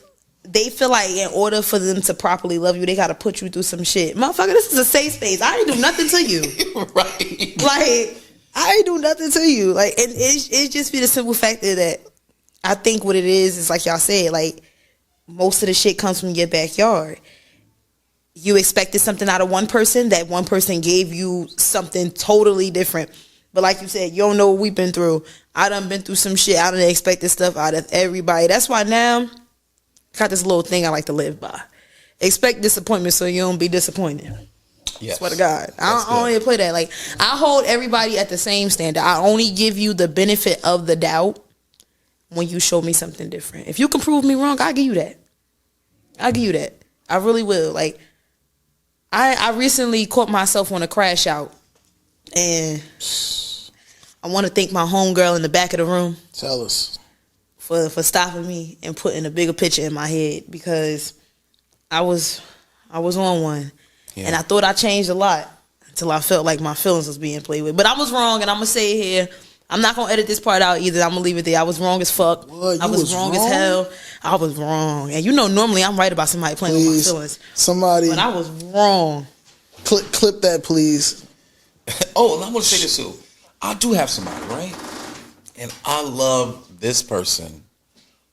they feel like in order for them to properly love you, they got to put you through some shit. Motherfucker, this is a safe space. I didn't do nothing to you. Right. Like, I ain't do nothing to you. Like, and it just be the simple fact that I think what it is like y'all said, like, most of the shit comes from your backyard. You expected something out of one person, that one person gave you something totally different. But like you said, you don't know what we've been through. I done been through some shit. I done expected stuff out of everybody. That's why now got this little thing I like to live by. Expect disappointment so you don't be disappointed. Yes. Swear to God. I That's don't good. even play that. Like, I hold everybody at the same standard. I only give you the benefit of the doubt when you show me something different. If you can prove me wrong, I'll give you that. I'll give you that. I really will. Like, I recently caught myself on a crash out, and I want to thank my homegirl in the back of the room Tell us. for stopping me and putting a bigger picture in my head, because I was on one. Yeah. And I thought I changed a lot until I felt like my feelings was being played with. But I was wrong, and I'm going to say it here. I'm not going to edit this part out either. I'm going to leave it there. I was wrong as fuck. What? I was wrong as hell. I was wrong. And you know, normally I'm right about somebody playing with my feelings. Somebody. But I was wrong. Clip that, please. Oh, and I want to say this too. I do have somebody, right? And I love this person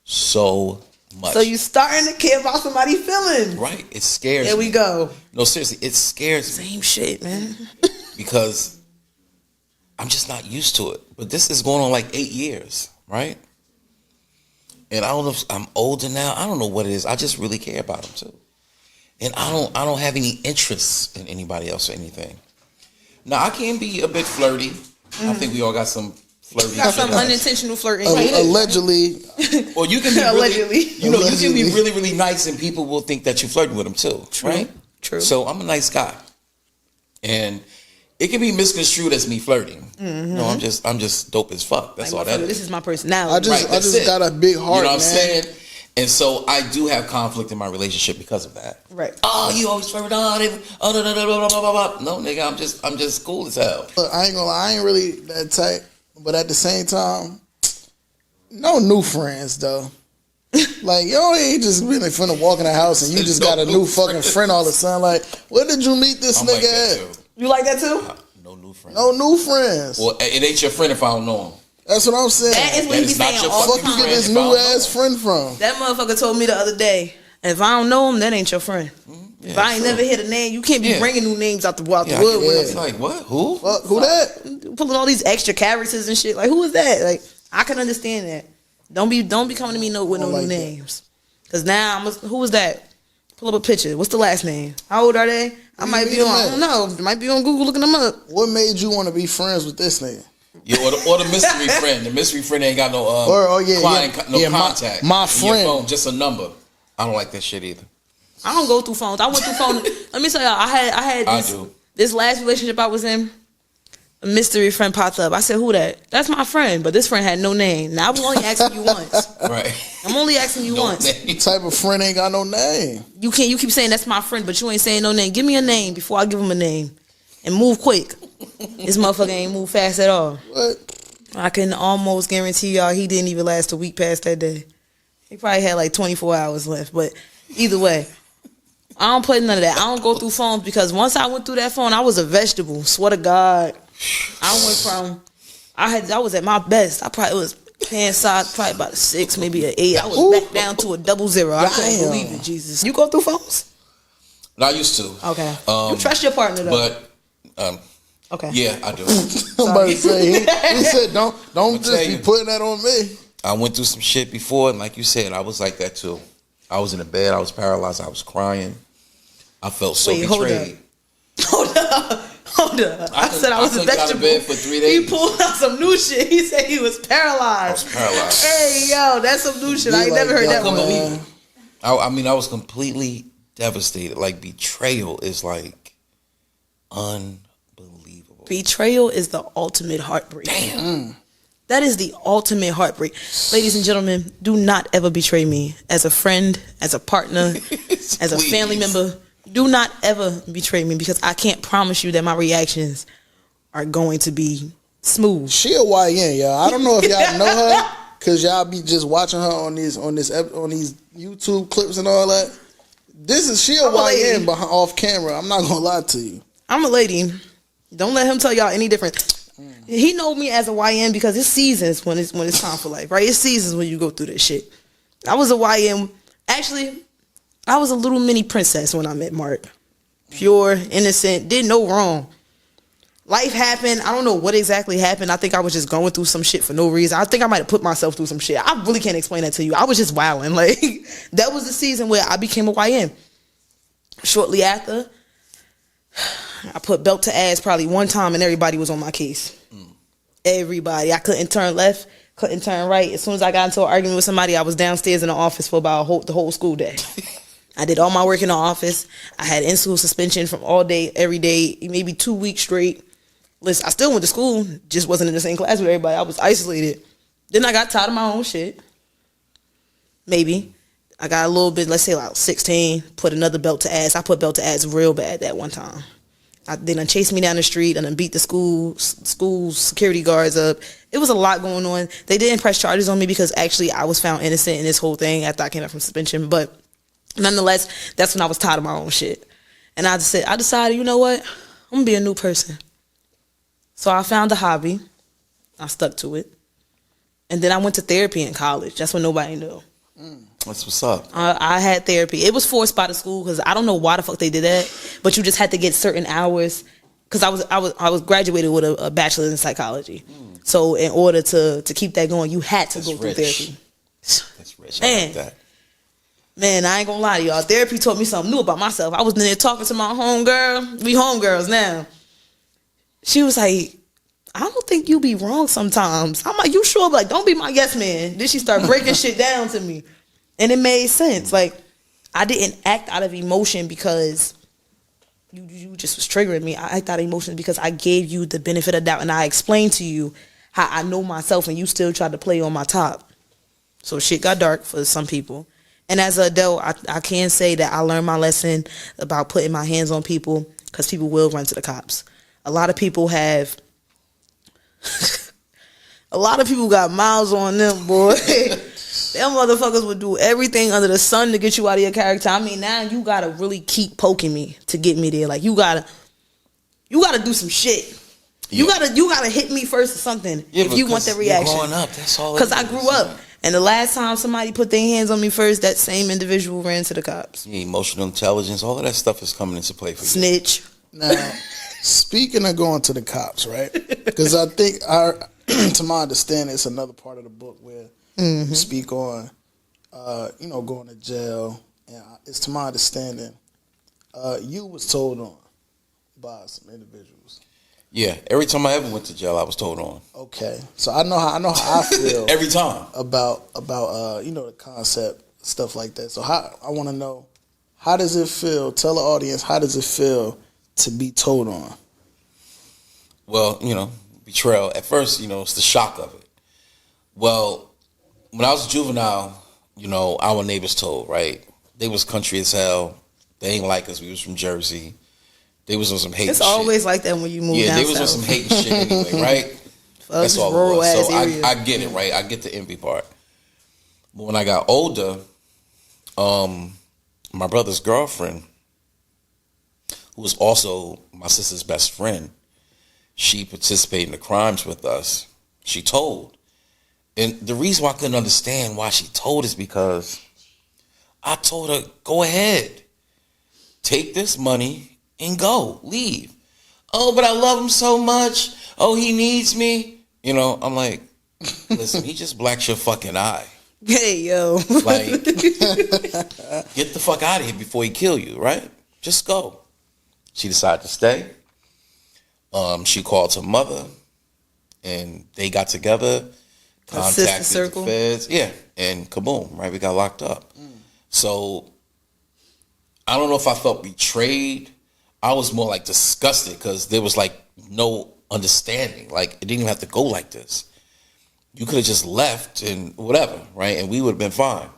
so much. So you starting to care about somebody's feelings. Right? It scares There me. we go. No, seriously, it scares me Same shit, man. because I'm just not used to it. But this is going on like 8 years, right? And I don't know if I'm older now. I don't know what it is. I just really care about him too. And I don't have any interest in anybody else or anything. Now, I can be a bit flirty. I think we all got some flirty. Got some shit. unintentional flirting. Allegedly. Or you can be really, Allegedly. you know, you can be Allegedly. really, really nice, and people will think that you're flirting with them too, right? True. So I'm a nice guy, and it can be misconstrued as me flirting. No, I'm just dope as fuck. That's all that This is. is my personality. I just, Right, I that's just it. got a big heart, You know what I'm man. saying? And so I do have conflict in my relationship because of that. Right. Oh, you always flirt. No, nigga, I'm just cool as hell. Look, I ain't gonna lie, I ain't really that tight. But at the same time, no new friends though. Like, yo, ain't just been finna walk in the house and you just got a new fucking friend all of a sudden. Like, where did you meet this I'm like nigga that at? too. You like that too? No new friends. No new friends. Well, it ain't your friend if I don't know him. That's what I'm saying. That is what That he be is not saying your all the Fuck you time. get this Friends, new bro. ass friend from? That motherfucker told me the other day, if I don't know him, that ain't your friend. If I ain't true. never hit a name, you can't be Yeah. bringing new names out the wood Yeah, with it's him. like what? Who? Fuck, who that? Pulling all these extra characters and shit. Like, who is that? Like, I can understand that. Don't be coming to me with no like new that. names. Cause now who was that? Pull up a picture. What's the last name? How old are they? I might be on. I don't know. Might be on Google looking them up. What made you want to be friends with this nigga? Yeah, or the mystery friend. The mystery friend ain't got no client, no contact. My in your friend. phone, just a number. I don't like that shit either. I don't go through phones. I went through phone. Let me tell y'all. I had I this, do. this last relationship I was in. A mystery friend popped up. I said, "Who that?" That's my friend, but this friend had no name. Now I'm only asking you once. Right. I'm only asking you No once. name. Type of friend ain't got no name. You keep saying that's my friend, but you ain't saying no name. Give me a name before I give him a name, and move quick. This motherfucker ain't move fast at all. What? I can almost guarantee y'all he didn't even last a week past that day. He probably had like 24 hours left. But either way, I don't play none of that. I don't go through phones because once I went through that phone, I was a vegetable. Swear to God. I went from I was at my best. I probably was paying side probably about a 6, maybe an 8. I was back down to a 00. I couldn't Damn. believe it, Jesus. You go through phones? I used to. Okay. You trust your partner though. But okay. yeah, I do. Somebody say he said don't tell just be you. putting that on me. I went through some shit before, and like you said, I was like that too. I was in the bed. I was paralyzed. I was crying. I felt so Wait, hold betrayed. Hold up. I said I was a couldn't get out vegetable. of bed for 3 days. He pulled out some new shit. He said he was paralyzed. I was paralyzed. Hey, yo, that's some new shit. I ain't Be never like heard that, that I couldn't one. man. believe it. I mean, I was completely devastated. Like, betrayal is like unbelievable. Betrayal is the ultimate heartbreak. Damn. That is the ultimate heartbreak. Ladies and gentlemen, do not ever betray me as a friend, as a partner, as a family Please. member. Do not ever betray me because I can't promise you that my reactions are going to be smooth. She a YN, y'all. I don't know if y'all know her because y'all be just watching her on these YouTube clips and all that. She a I'm a lady. YN behind, off camera. I'm not gonna lie to you. I'm a lady. Don't let him tell y'all any different. He know me as a YN because it's seasons when it's time for life, right? It's seasons when you go through this shit. I was a YN. Actually, I was a little mini princess when I met Mark. Pure, innocent, did no wrong. Life happened. I don't know what exactly happened. I think I was just going through some shit for no reason. I think I might have put myself through some shit. I really can't explain that to you. I was just wilding. Like, that was the season where I became a YN. Shortly after, I put belt to ass probably one time and everybody was on my case. Everybody. I couldn't turn left, couldn't turn right. As soon as I got into an argument with somebody, I was downstairs in the office for about the whole school day. I did all my work in the office. I had in-school suspension from all day, every day, maybe 2 weeks straight. Listen, I still went to school, just wasn't in the same class with everybody. I was isolated. Then I got tired of my own shit. Maybe. I got a little bit, let's say like 16, put another belt to ass. I put belt to ass real bad that one time. They done chased me down the street and then beat the school security guards up. It was a lot going on. They didn't press charges on me because actually I was found innocent in this whole thing after I came out from suspension. But nonetheless, that's when I was tired of my own shit. And I decided, you know what? I'm going to be a new person. So I found a hobby. I stuck to it. And then I went to therapy in college. That's when nobody knew. That's what's up. I had therapy. It was forced by the school because I don't know why the fuck they did that, but you just had to get certain hours. Because I was graduated with a bachelor's in psychology, so in order to keep that going, you had to go through therapy. That's rich. I like that. Man, I ain't gonna lie to y'all. Therapy taught me something new about myself. I was in there talking to my homegirl. We homegirls now. She was like, I don't think you be wrong sometimes. I'm like, you sure? Like, don't be my yes man. Then she started breaking shit down to me. And it made sense. Like, I didn't act out of emotion because you just was triggering me. I act out of emotion because I gave you the benefit of doubt and I explained to you how I know myself and you still tried to play on my top. So shit got dark for some people. And as an adult, I can say that I learned my lesson about putting my hands on people because people will run to the cops. A lot of people have... A lot of people got miles on them, boy. Them motherfuckers would do everything under the sun to get you out of your character. I mean, now you gotta really keep poking me to get me there. Like you gotta do some shit. You gotta hit me first or something if you want that reaction. Growing up, that's all. Because I grew up, and the last time somebody put their hands on me first, that same individual ran to the cops. Yeah, emotional intelligence, all of that stuff is coming into play for you. Snitch. Now, speaking of going to the cops, right? Because I think to my understanding, it's another part of the book where you speak on, going to jail. And it's to my understanding, you was told on by some individuals. Yeah, every time I ever went to jail, I was told on. Okay, so I know how I feel every time about the concept, stuff like that. So I want to know, how does it feel? Tell the audience, how does it feel to be told on? Well, betrayal. At first, it's the shock of it. Well, when I was a juvenile, our neighbors told, right? They was country as hell. They ain't like us. We was from Jersey. They was on some hate. It's shit. always like that when you move down south. Yeah, they was on some hate shit anyway, right? That's all it was. So I get it, right? I get the envy part. But when I got older, my brother's girlfriend, who was also my sister's best friend, she participated in the crimes with us. She told. And the reason why I couldn't understand why she told is because I told her, go ahead. Take this money and go. Leave. Oh, but I love him so much. Oh, he needs me. I'm like, listen, he just blacked your fucking eye. Hey, yo. Like, get the fuck out of here before he kill you, right? Just go. She decided to stay. She called her mother, and they got together, contacted the feds. Yeah, and kaboom, right? We got locked up. So, I don't know if I felt betrayed. I was more like disgusted because there was like no understanding. Like, it didn't even have to go like this. You could have just left and whatever, right? And we would have been fine.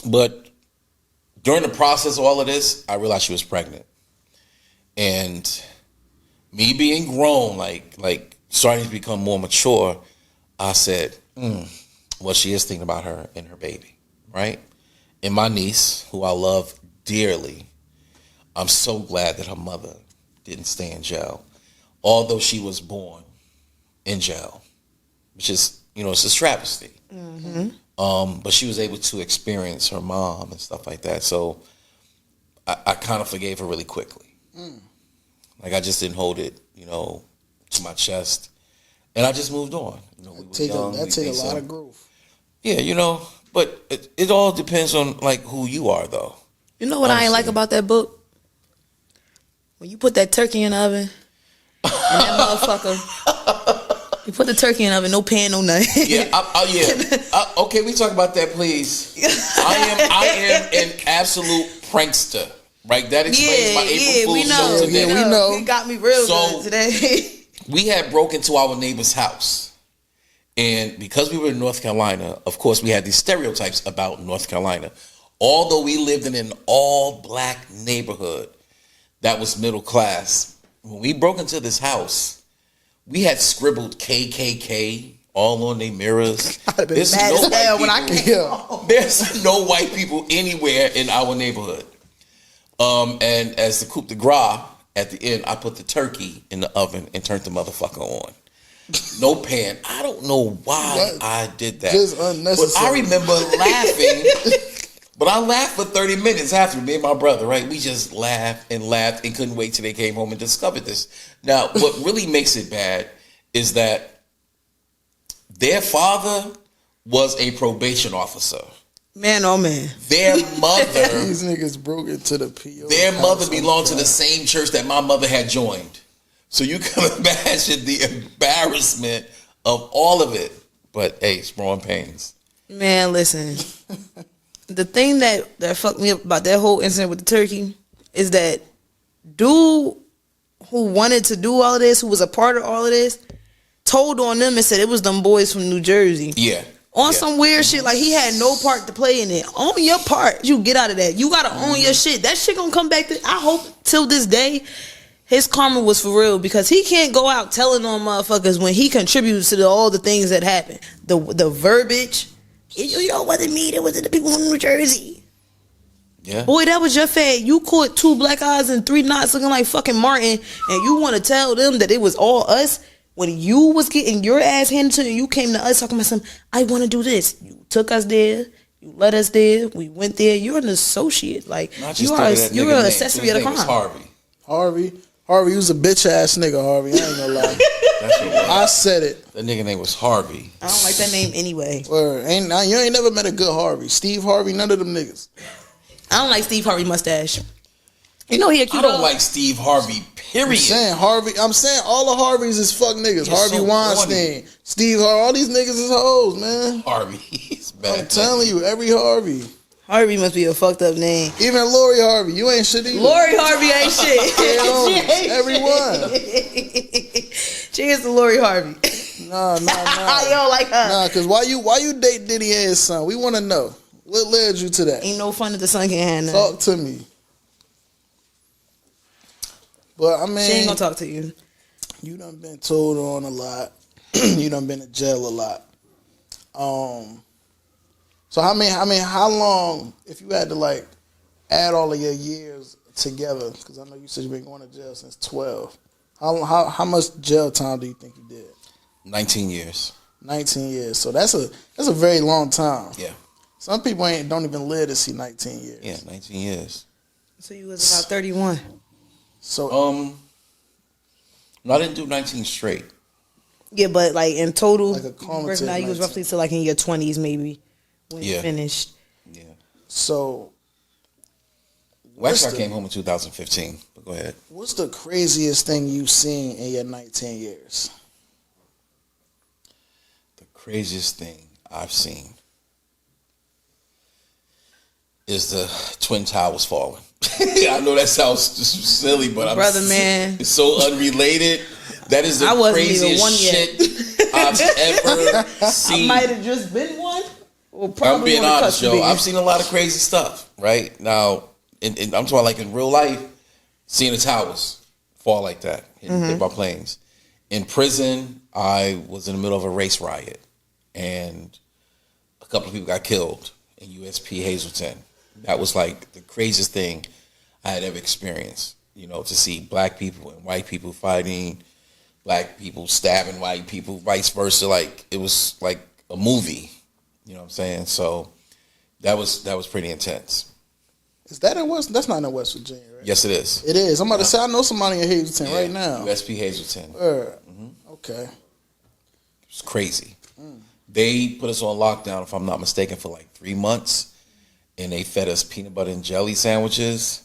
But during the process of all of this, I realized she was pregnant. And me being grown, like starting to become more mature, I said, well, she is thinking about her and her baby, right? And my niece, who I love dearly, I'm so glad that her mother didn't stay in jail, although she was born in jail, which is, it's a travesty. But she was able to experience her mom and stuff like that. So I kind of forgave her really quickly. Like, I just didn't hold it, to my chest. And I just moved on. That take a lot of growth. Yeah, but it all depends on, like, who you are, though. You know what honestly, I ain't like about that book? when you put that turkey in the oven, and that motherfucker, you put the turkey in the oven, no pan, no nothing. Yeah, okay, we talk about that, please. I am an absolute prankster. Right, that explains my April Fool's show today. We know. It got me real good today. We had broke into our neighbor's house, and because we were in North Carolina, of course, we had these stereotypes about North Carolina. Although we lived in an all-black neighborhood that was middle class, when we broke into this house, we had scribbled KKK all on their mirrors. There's no white people anywhere in our neighborhood. And as the coup de grace at the end, I put the turkey in the oven and turned the motherfucker on. No pan. I don't know why I did that. Just unnecessary. But I remember laughing. But I laughed for 30 minutes after, me and my brother, right? We just laughed and couldn't wait till they came home and discovered this. Now, what really makes it bad is that their father was a probation officer. Man, oh man. Their mother... These niggas broke into the P.O. Their mother belonged to the same church that my mother had joined. So you can imagine the embarrassment of all of it. But, hey, it's growing pains. Man, listen. The thing that fucked me up about that whole incident with the turkey is that dude who wanted to do all of this, who was a part of all of this, told on them and said it was them boys from New Jersey. Yeah. On some weird shit, like he had no part to play in it. Own your part. You get out of that. You gotta own your shit. That shit gonna come back to, I hope till this day, his karma was for real, because he can't go out telling on motherfuckers when he contributes to all the things that happen. The verbiage. You know what it mean? It was the people from New Jersey. Yeah. Boy, that was your fad. You caught 2 black eyes and 3 knots looking like fucking Martin, and you want to tell them that it was all us when you was getting your ass handed to you. You came to us talking about something. I want to do this. You took us there. You let us there. We went there. You're an associate. Like you're an accessory of the crime. Harvey was a bitch ass nigga. Harvey, I ain't gonna lie. I said it. That nigga name was Harvey. I don't like that name anyway. Word. You ain't never met a good Harvey. Steve Harvey, none of them niggas. I don't like Steve Harvey mustache. You know he a cute. I don't like Steve Harvey. Period. I'm saying all the Harveys is fuck niggas. You're Harvey so Weinstein, corny. Steve Harvey, all these niggas is hoes, man. Harvey is bad. I'm telling you, every Harvey. Harvey must be a fucked up name. Even Lori Harvey, you ain't shit either. Lori Harvey ain't shit. Everyone. Cheers to Lori Harvey. Nah. I don't like her. Nah, cause why you date Diddy and his son? We want to know what led you to that. Ain't no fun if the son can't handle. Talk to me. But I mean, she ain't gonna talk to you. You done been told on a lot. You done been in jail a lot. So how long, if you had to like add all of your years together, because I know you said you've been going to jail since 12. How much jail time do you think you did? 19 years. 19 years. So that's a very long time. Yeah. Some people don't even live to see 19 years. Yeah, 19 years. So you was about 31. So no, I didn't do 19 straight. Yeah, but like in total, like a cumulative now you was 19. roughly to like in your 20s maybe when you finished. Yeah. So Well, actually, I came home in 2015. But go ahead. What's the craziest thing you've seen in your 19 years? The craziest thing I've seen is the Twin Towers falling. I know that sounds just silly, but man, it's so unrelated. That is the craziest shit I've ever seen. I might have just been one. I'm being honest, yo. I've seen a lot of crazy stuff. Right now, I'm talking like in real life, seeing the towers fall like that, hit by planes. In prison, I was in the middle of a race riot, and a couple of people got killed in USP Hazleton. That was like the craziest thing I had ever experienced. You know, to see black people and white people fighting, black people stabbing white people, vice versa. Like it was like a movie. You know what I'm saying? So that was pretty intense. Is that in West? That's not in West Virginia, right? Yes, it is. It is. I'm about to say I know somebody in Hazleton right now. USP Hazleton. Okay. It's crazy. They put us on lockdown, if I'm not mistaken, for like 3 months, and they fed us peanut butter and jelly sandwiches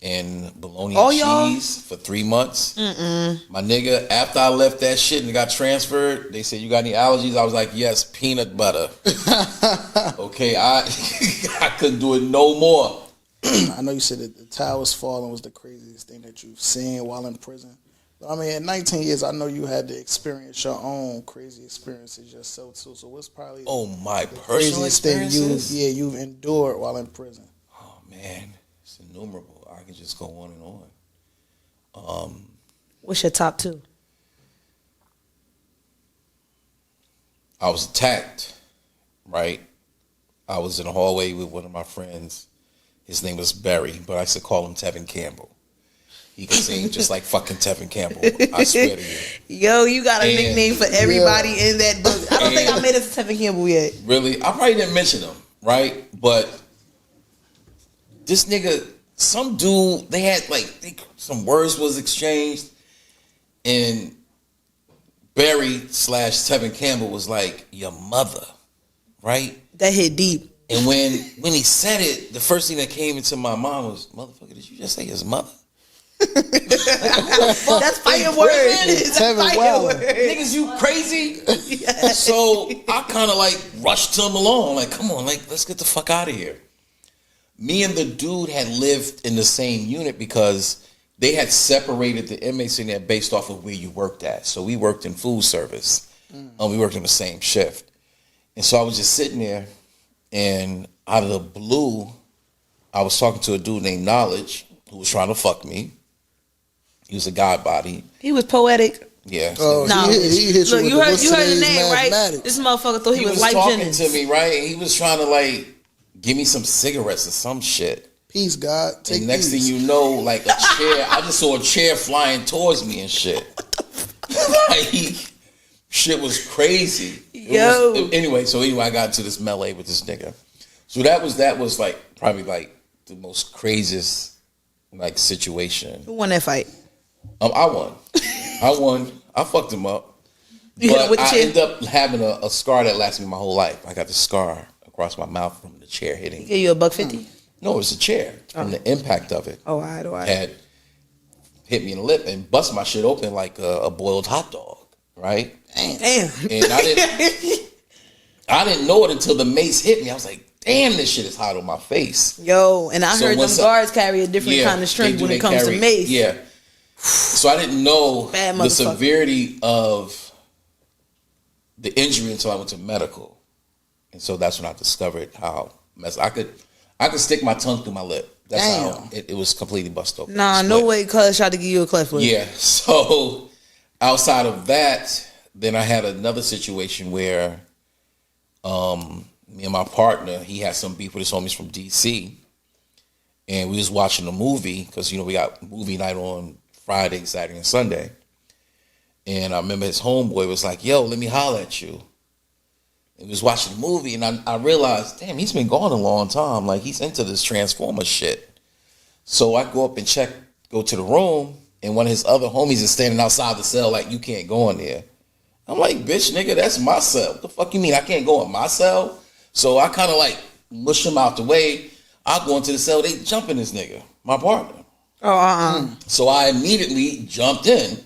and bologna Oh, and y'all? cheese for 3 months. My nigga, after I left that shit and got transferred, they said, you got any allergies? I was like, yes, peanut butter. Okay, I I couldn't do it no more. I know you said that the towers falling was the craziest thing that you've seen while in prison. But I mean, in 19 years, I know you had to experience your own crazy experiences yourself too. So what's probably My the personal craziest thing experiences? you've endured while in prison? Oh man, it's innumerable. I can just go on and on. What's your top 2? I was attacked, right? I was in a hallway with one of my friends. His name was Barry, but I used to call him Tevin Campbell. He could sing just like fucking Tevin Campbell. I swear to you. Yo, you got a And- nickname for everybody in that book. I don't think I made it to Tevin Campbell yet. Really? I probably didn't mention him, right? But this nigga, some dude, they had some words was exchanged, and Barry / Tevin Campbell was like, your mother, right? That hit deep. And when he said it, the first thing that came into my mind was, motherfucker, did you just say his mother? That's fire word. That's Tevin fire Wilder. word. Niggas, you crazy? So I kind of like rushed him along, like, come on, like, let's get the fuck out of here. Me and the dude had lived in the same unit because they had separated the inmates in there based off of where you worked at. So we worked in food service. We worked in the same shift. And so I was just sitting there, and out of the blue, I was talking to a dude named Knowledge who was trying to fuck me. He was a god body. He was poetic. Yeah. Oh, No. he hit you Look, with you the heard what's the today's name, right? mathematics. This motherfucker thought he was Life talking Jennings. to me, right? And he was trying to like give me some cigarettes or some shit. Peace, God. Take And next these. thing you know, like a chair, I just saw a chair flying towards me and shit. Like, shit was crazy. Anyway, I got into this melee with this nigga. So that was like probably like the most craziest like situation. Who won that fight? I won. I fucked him up. You hit him But with the I chair? ended up having a scar that lasted me my whole life. I got the scar across my mouth from the chair hitting. Give you $150? No, it was a chair from the impact of it. Oh, all right. Had hit me in the lip and bust my shit open like a boiled hot dog, right? Damn. And I didn't know it until the mace hit me. I was like, damn, this shit is hot on my face. Yo, and I So heard them once guards carry a different kind of strength when it comes to mace. Yeah. So I didn't know Bad the motherfucker. severity of the injury until I went to medical. And so that's when I discovered how I could stick my tongue through my lip. That's how it was completely busted open. Nah, Split. no way cuz tried to give you a cleft lip. Yeah. So outside of that, then I had another situation where me and my partner, he had some beef with his homies from DC, and we was watching a movie because we got movie night on Friday, Saturday, and Sunday. And I remember his homeboy was like, "Yo, let me holler at you." And we was watching the movie, and I realized, damn, he's been gone a long time. Like, he's into this Transformer shit. So I go up and go to the room, and one of his other homies is standing outside the cell like, you can't go in there. I'm like, bitch, nigga, that's my cell. What the fuck you mean I can't go in my cell? So I kind of like mush him out the way. I go into the cell, they jump in this nigga, my partner. So I immediately jumped in,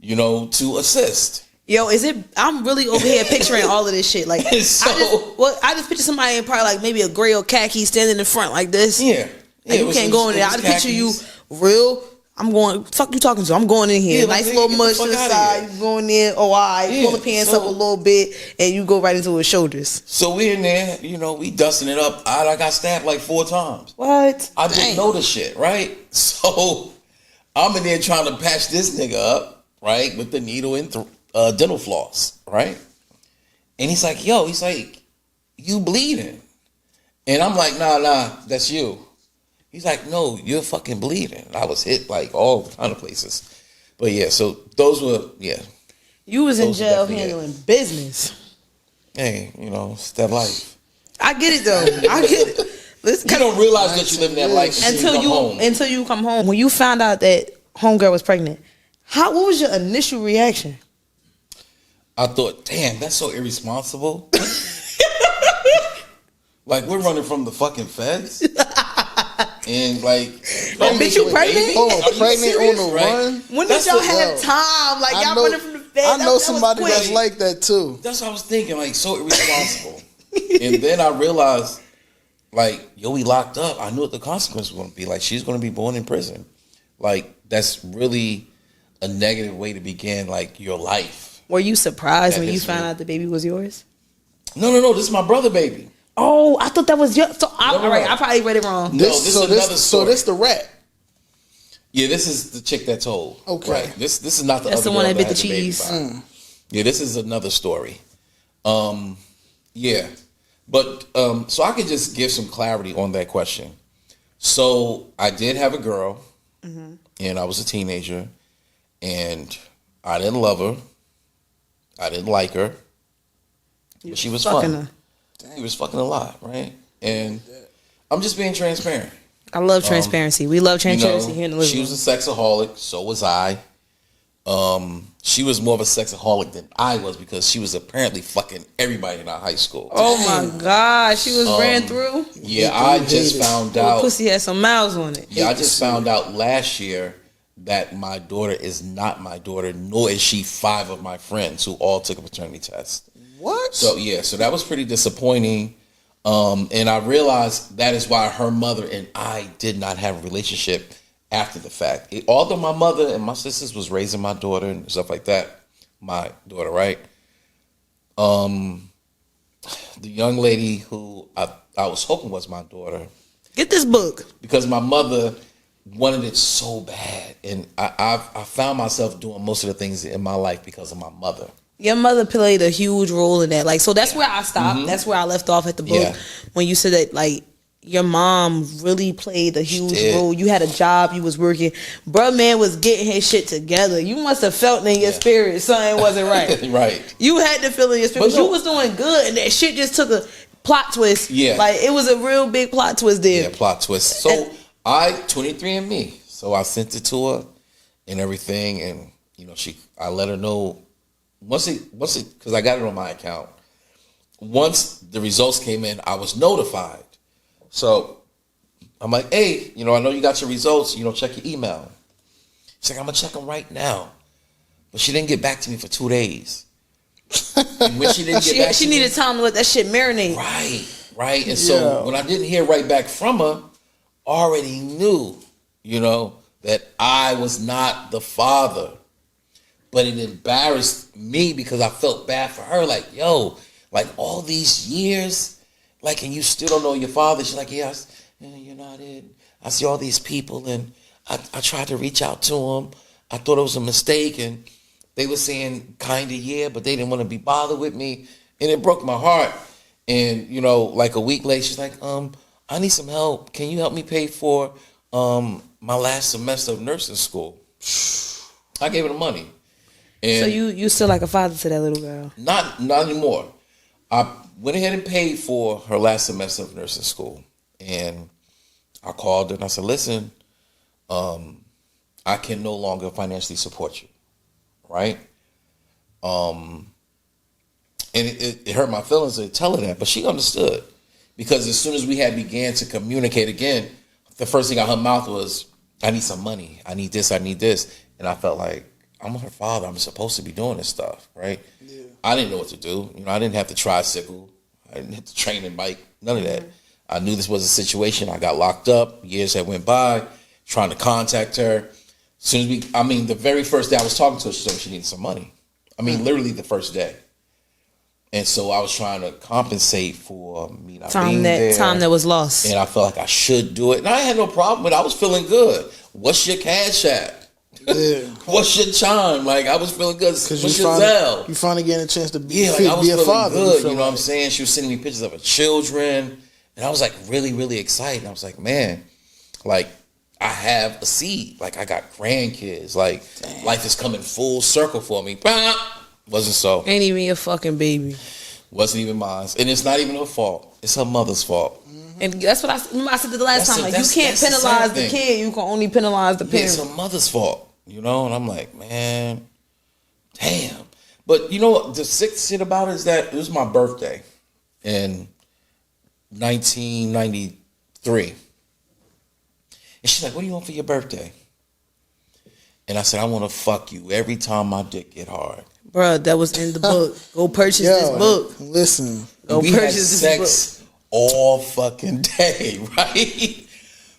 to assist. Yo, I'm really over here picturing all of this shit. Like, So- I just picture somebody in probably like maybe a gray or khaki standing in front like this. Yeah. Like, you can't go in there. I just picture you real. I'm going, fuck you talking to? I'm going in here. Yeah, nice like, little get the mush to fuck the outta side. here. You going in, oh, all right. Yeah, Pull the pants so- up a little bit, and you go right into his shoulders. So we in there, we dusting it up. I got stabbed like 4 times. What? I didn't know the shit, right? So I'm in there trying to patch this nigga up, right, with the needle and dental floss, right? And he's like, you bleeding. And I'm like, nah, that's you. He's like, no, you're fucking bleeding. I was hit like all kind of places. But yeah, so those were, yeah. You was in Those jail definitely handling business. Hey, it's that life. I get it though. I get it. Listen, You don't realize that you live in that life until until you come home. When you found out that homegirl was pregnant, what was your initial reaction? I thought, damn, that's so irresponsible. Like, we're running from the fucking feds. and like, bitch, you pregnant? Oh, Are you pregnant serious? on the Right? run? When did That's y'all the- have time? Like, y'all running from the bed. I know That was somebody quick. that's like that too. That's what I was thinking. Like, so irresponsible. And then I realized, like, yo, we locked up. I knew what the consequence was going to be. Like, she's going to be born in prison. Like, that's really a negative way to begin, like, your life. Were you surprised That when you is found weird. out the baby was yours? No. This is my brother, baby. Oh, I thought that was your. So, No. all right, I probably read it wrong. No, this is another So story. this the rat. Yeah, this is the chick that told. Okay. Right. This is not the That's other the one girl that bit had the baby cheese. by. Yeah, this is another story. Yeah. But so I could just give some clarity on that question. So I did have a girl, and I was a teenager, and I didn't love her. I didn't like her. But she was Fucking fun. her. He was fucking a lot, right? And I'm just being transparent. I love transparency. We love transparency here in the living She room. was a sexaholic, so was I. She was more of a sexaholic than I was because she was apparently fucking everybody in our high school. Oh my God, she was ran through. Yeah, I just found Little out. pussy had some miles on it. Yeah, I just found out last year that my daughter is not my daughter, nor is she 5 of my friends who all took a paternity test. What? So yeah, so that was pretty disappointing. And I realized that is why her mother and I did not have a relationship after the fact. Although my mother and my sisters was raising my daughter and stuff like that, my daughter, right? The young lady who I was hoping was my daughter, Get this book. because my mother wanted it so bad, and I found myself doing most of the things in my life because of my mother. Your mother played a huge role in that. Like, so that's where I stopped. That's where I left off at the book. Yeah. When you said that, like, your mom really played a huge did. role. You had a job, you was working. Bruh man was getting his shit together. You must have felt in your spirit something wasn't right. Right. You had to feel in your spirit. But no. You was doing good, and that shit just took a plot twist. Yeah. Like, it was a real big plot twist there. Yeah, plot twist. So I 23andMe. So I sent it to her and everything, and I let her know once it because I got it on my account. Once the results came in, I was notified. So I'm like, hey, I know you got your results. Check your email. She's like, I'm gonna check them right now. But she didn't get back to me for 2 days. And when she didn't get back, She needed time to let that shit marinate. Right. And so when I didn't hear right back from her, I already knew, that I was not the father. But it embarrassed me because I felt bad for her. Like, yo, like all these years, like, and you still don't know your father. She's like, yes, you're not it. I see all these people, and I tried to reach out to them. I thought it was a mistake, and they were saying kind of yeah, but they didn't want to be bothered with me, and it broke my heart. And like a week later, she's like, I need some help. Can you help me pay for my last semester of nursing school? I gave her the money. And So you still like a father to that little girl. not anymore. I went ahead and paid for her last semester of nursing school, and I called her and I said, "Listen, I can no longer financially support you, right?" And it hurt my feelings to tell her that, but she understood, because as soon as we had began to communicate again, the first thing out her mouth was, "I need some money. I need this. I need this," and I felt like, I'm her father. I'm supposed to be doing this stuff, right? Yeah. I didn't know what to do. I didn't have the tricycle. I didn't have the training bike. None of that. I knew this was a situation. I got locked up. Years had went by, trying to contact her. As soon as the very first day I was talking to her, she told me she needed some money. Literally the first day. And so I was trying to compensate for me not being there. Time that was lost. And I felt like I should do it. And I had no problem with it. I was feeling good. What's your Cash App? Yeah. What's your chime? Like, I was feeling good. What's your Zelle? You finally getting a chance to be, I was be a feeling father. good. You know what I'm saying? She was sending me pictures of her children. And I was like really, really excited. I was like, man, like, I have a seed. Like, I got grandkids. Like, life is coming full circle for me. Wasn't so. Ain't even your fucking baby. Wasn't even mine. And it's not even her fault. It's her mother's fault. And that's what I said the last time. Like, you can't that's the penalize sad the thing. kid. You can only penalize the Yeah, parent. it's her mother's fault. And I'm like, man, damn. But you know what? The sick shit about it is that it was my birthday in 1993. And she's like, what do you want for your birthday? And I said, I want to fuck you every time my dick get hard. Bruh, that was in the book. Go purchase this book. Listen. Go we had purchase this book. sex all fucking day, right?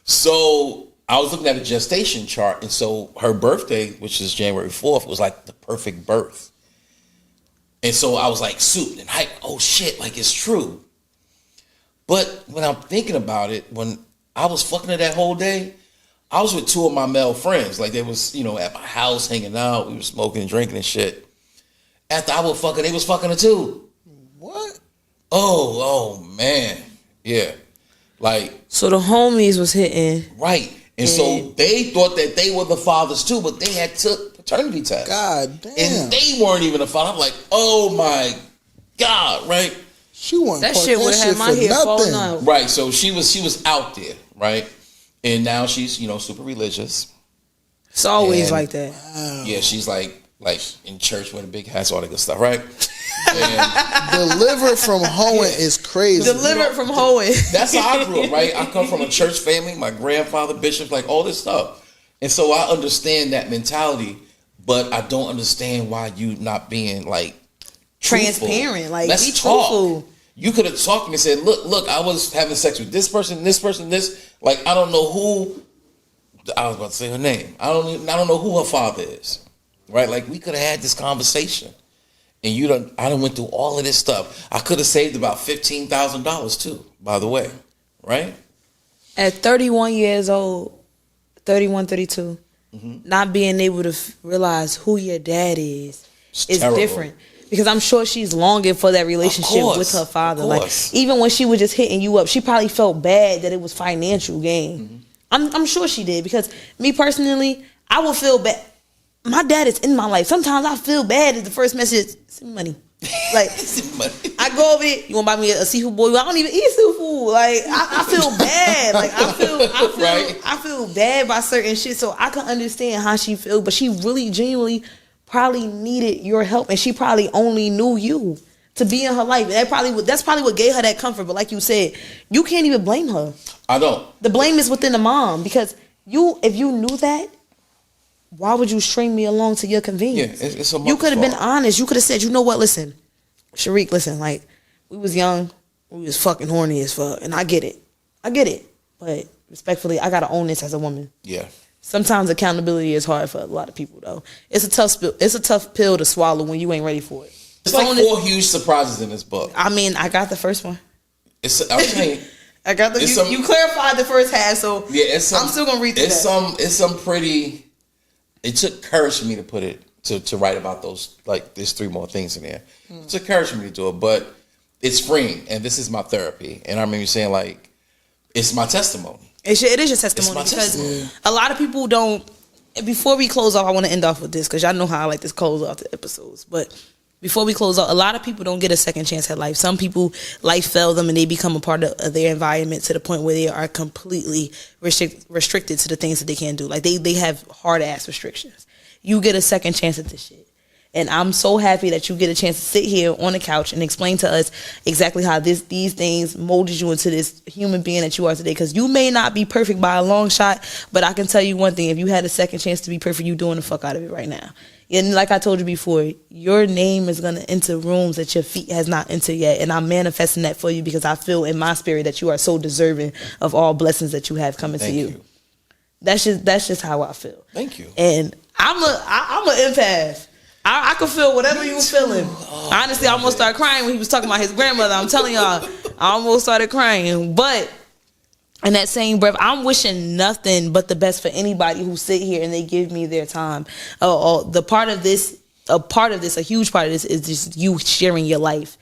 So I was looking at a gestation chart, and so her birthday, which is January 4th, was like the perfect birth. And so I was like souped and hyped. Oh shit, like it's true. But when I'm thinking about it, when I was fucking her that whole day, I was with two of my male friends. Like they was, at my house hanging out. We were smoking and drinking and shit. After I was fucking, they was fucking her too. What? Oh man. Yeah. Like. So the homies was hitting. Right. And so they thought that they were the fathers too, but they had took paternity tests. God damn. And they weren't even the father. I'm like, oh my God, right? She wasn't That shit would have had my hair falling out. Right. So she was out there, right? And now she's, super religious. It's always like that. Wow. Yeah, she's like in church wearing big hats, all that good stuff, right? And Delivered from hoeing is crazy. Delivered from hoeing. that's how I grew up, right? I come from a church family. My grandfather, bishop, like all this stuff. And so I understand that mentality, but I don't understand why you not being like Transparent. truthful. Like, Let's be talk. truthful. You could have talked to me and said, look, I was having sex with this person, this. Like, I don't know who. I was about to say her name. I don't know who her father is, right? Like, we could have had this conversation, and I done went through all of this stuff. I could have saved about $15,000 too, by the way, right? At 31 years old, 31, 32, not being able to realize who your dad is terrible. different. Because I'm sure she's longing for that relationship with her father. Like, even when she was just hitting you up, she probably felt bad that it was financial gain. I'm sure she did, because me personally, I would feel bad. My dad is in my life. Sometimes I feel bad at the first message, send me money. Like, I go over there, you want to buy me a seafood boil? I don't even eat seafood. Like, I feel bad. Like, I feel bad by certain shit, so I can understand how she feels, but she really genuinely probably needed your help, and she probably only knew you to be in her life. That's probably what gave her that comfort. But like you said, you can't even blame her. I don't. The blame is within the mom, because if you knew that, why would you string me along to your convenience? Yeah, it's a you could have been honest. You could have said, you know what, listen, Sharik, listen, like, we was young, we was fucking horny as fuck, and I get it. But respectfully, I gotta own this as a woman. Yeah. Sometimes accountability is hard for a lot of people, though. It's a tough pill to swallow when you ain't ready for it. It's like 4 huge surprises in this book. I mean, I got the first one. I'm saying, I got you clarified the first half, so yeah, I'm still gonna read through that. It's some pretty. It took courage for me to put it to write about those. Like, there's 3 more things in there. It took courage for me to do it, but it's freeing, and this is my therapy. And I remember you saying, like, it's my testimony. It is your testimony, because a lot of people don't. Before we close off, I want to end off with this, because y'all know how I like to close off the episodes. But before we close off, a lot of people don't get a second chance at life. Some people, life failed them and they become a part of their environment to the point where they are completely restricted to the things that they can't do. Like, they have hard ass restrictions. You get a second chance at this shit. And I'm so happy that you get a chance to sit here on the couch and explain to us exactly how these things molded you into this human being that you are today. Because you may not be perfect by a long shot, but I can tell you one thing. If you had a second chance to be perfect, you're doing the fuck out of it right now. And like I told you before, your name is going to enter rooms that your feet has not entered yet. And I'm manifesting that for you, because I feel in my spirit that you are so deserving of all blessings that you have coming to you. That's just how I feel. Thank you. And I'm an empath. I could feel whatever you were feeling. Honestly, I almost started crying when he was talking about his grandmother. I'm telling y'all, I almost started crying. But in that same breath, I'm wishing nothing but the best for anybody who sit here and they give me their time. A huge part of this is just you sharing your life.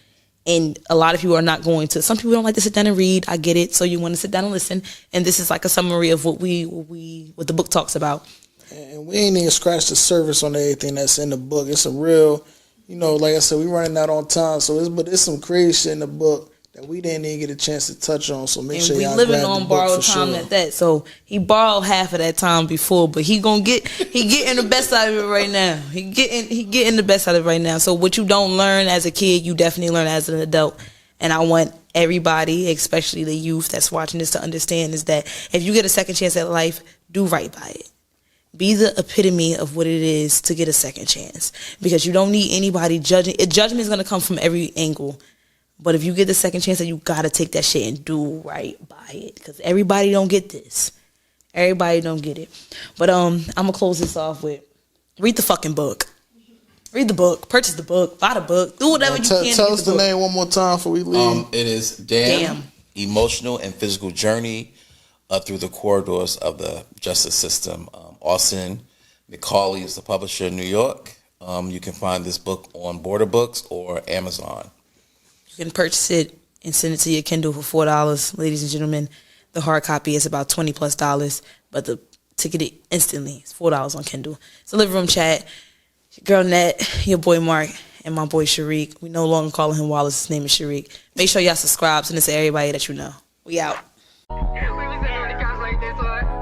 And a lot of people are not going to. Some people don't like to sit down and read. I get it. So you want to sit down and listen. And this is like a summary of what the book talks about. And we ain't even scratched the surface on everything that's in the book. It's some real, like I said, we running out on time. So it's some crazy shit in the book that we didn't even get a chance to touch on. So make sure y'all grab the book for sure. And we living on borrowed time at that. So he borrowed half of that time before, but he getting the best out of it right now. He getting the best out of it right now. So what you don't learn as a kid, you definitely learn as an adult. And I want everybody, especially the youth that's watching this, to understand is that if you get a second chance at life, do right by it. Be the epitome of what it is to get a second chance, because you don't need anybody judging. Judgment is going to come from every angle. But if you get the second chance, then you got to take that shit and do right by it, because everybody don't get this. Everybody don't get it. But I'm going to close this off with, read the fucking book. Read the book. Purchase the book. Buy the book. Do whatever you can. Tell us the name one more time before we leave. It is Damn. Emotional and Physical Journey through the Corridors of the Justice System. Austin McCauley is the publisher in New York. You can find this book on Border Books or Amazon. You can purchase it and send it to your Kindle for $4. Ladies and gentlemen, the hard copy is about $20+, but to get it instantly, it's $4 on Kindle. It's a living room chat. Your girl Net, your boy Mark, and my boy Sharik. We no longer calling him Wallace. His name is Sharik. Make sure y'all subscribe. Send it to everybody that you know. We out. We was sitting on the couch like this,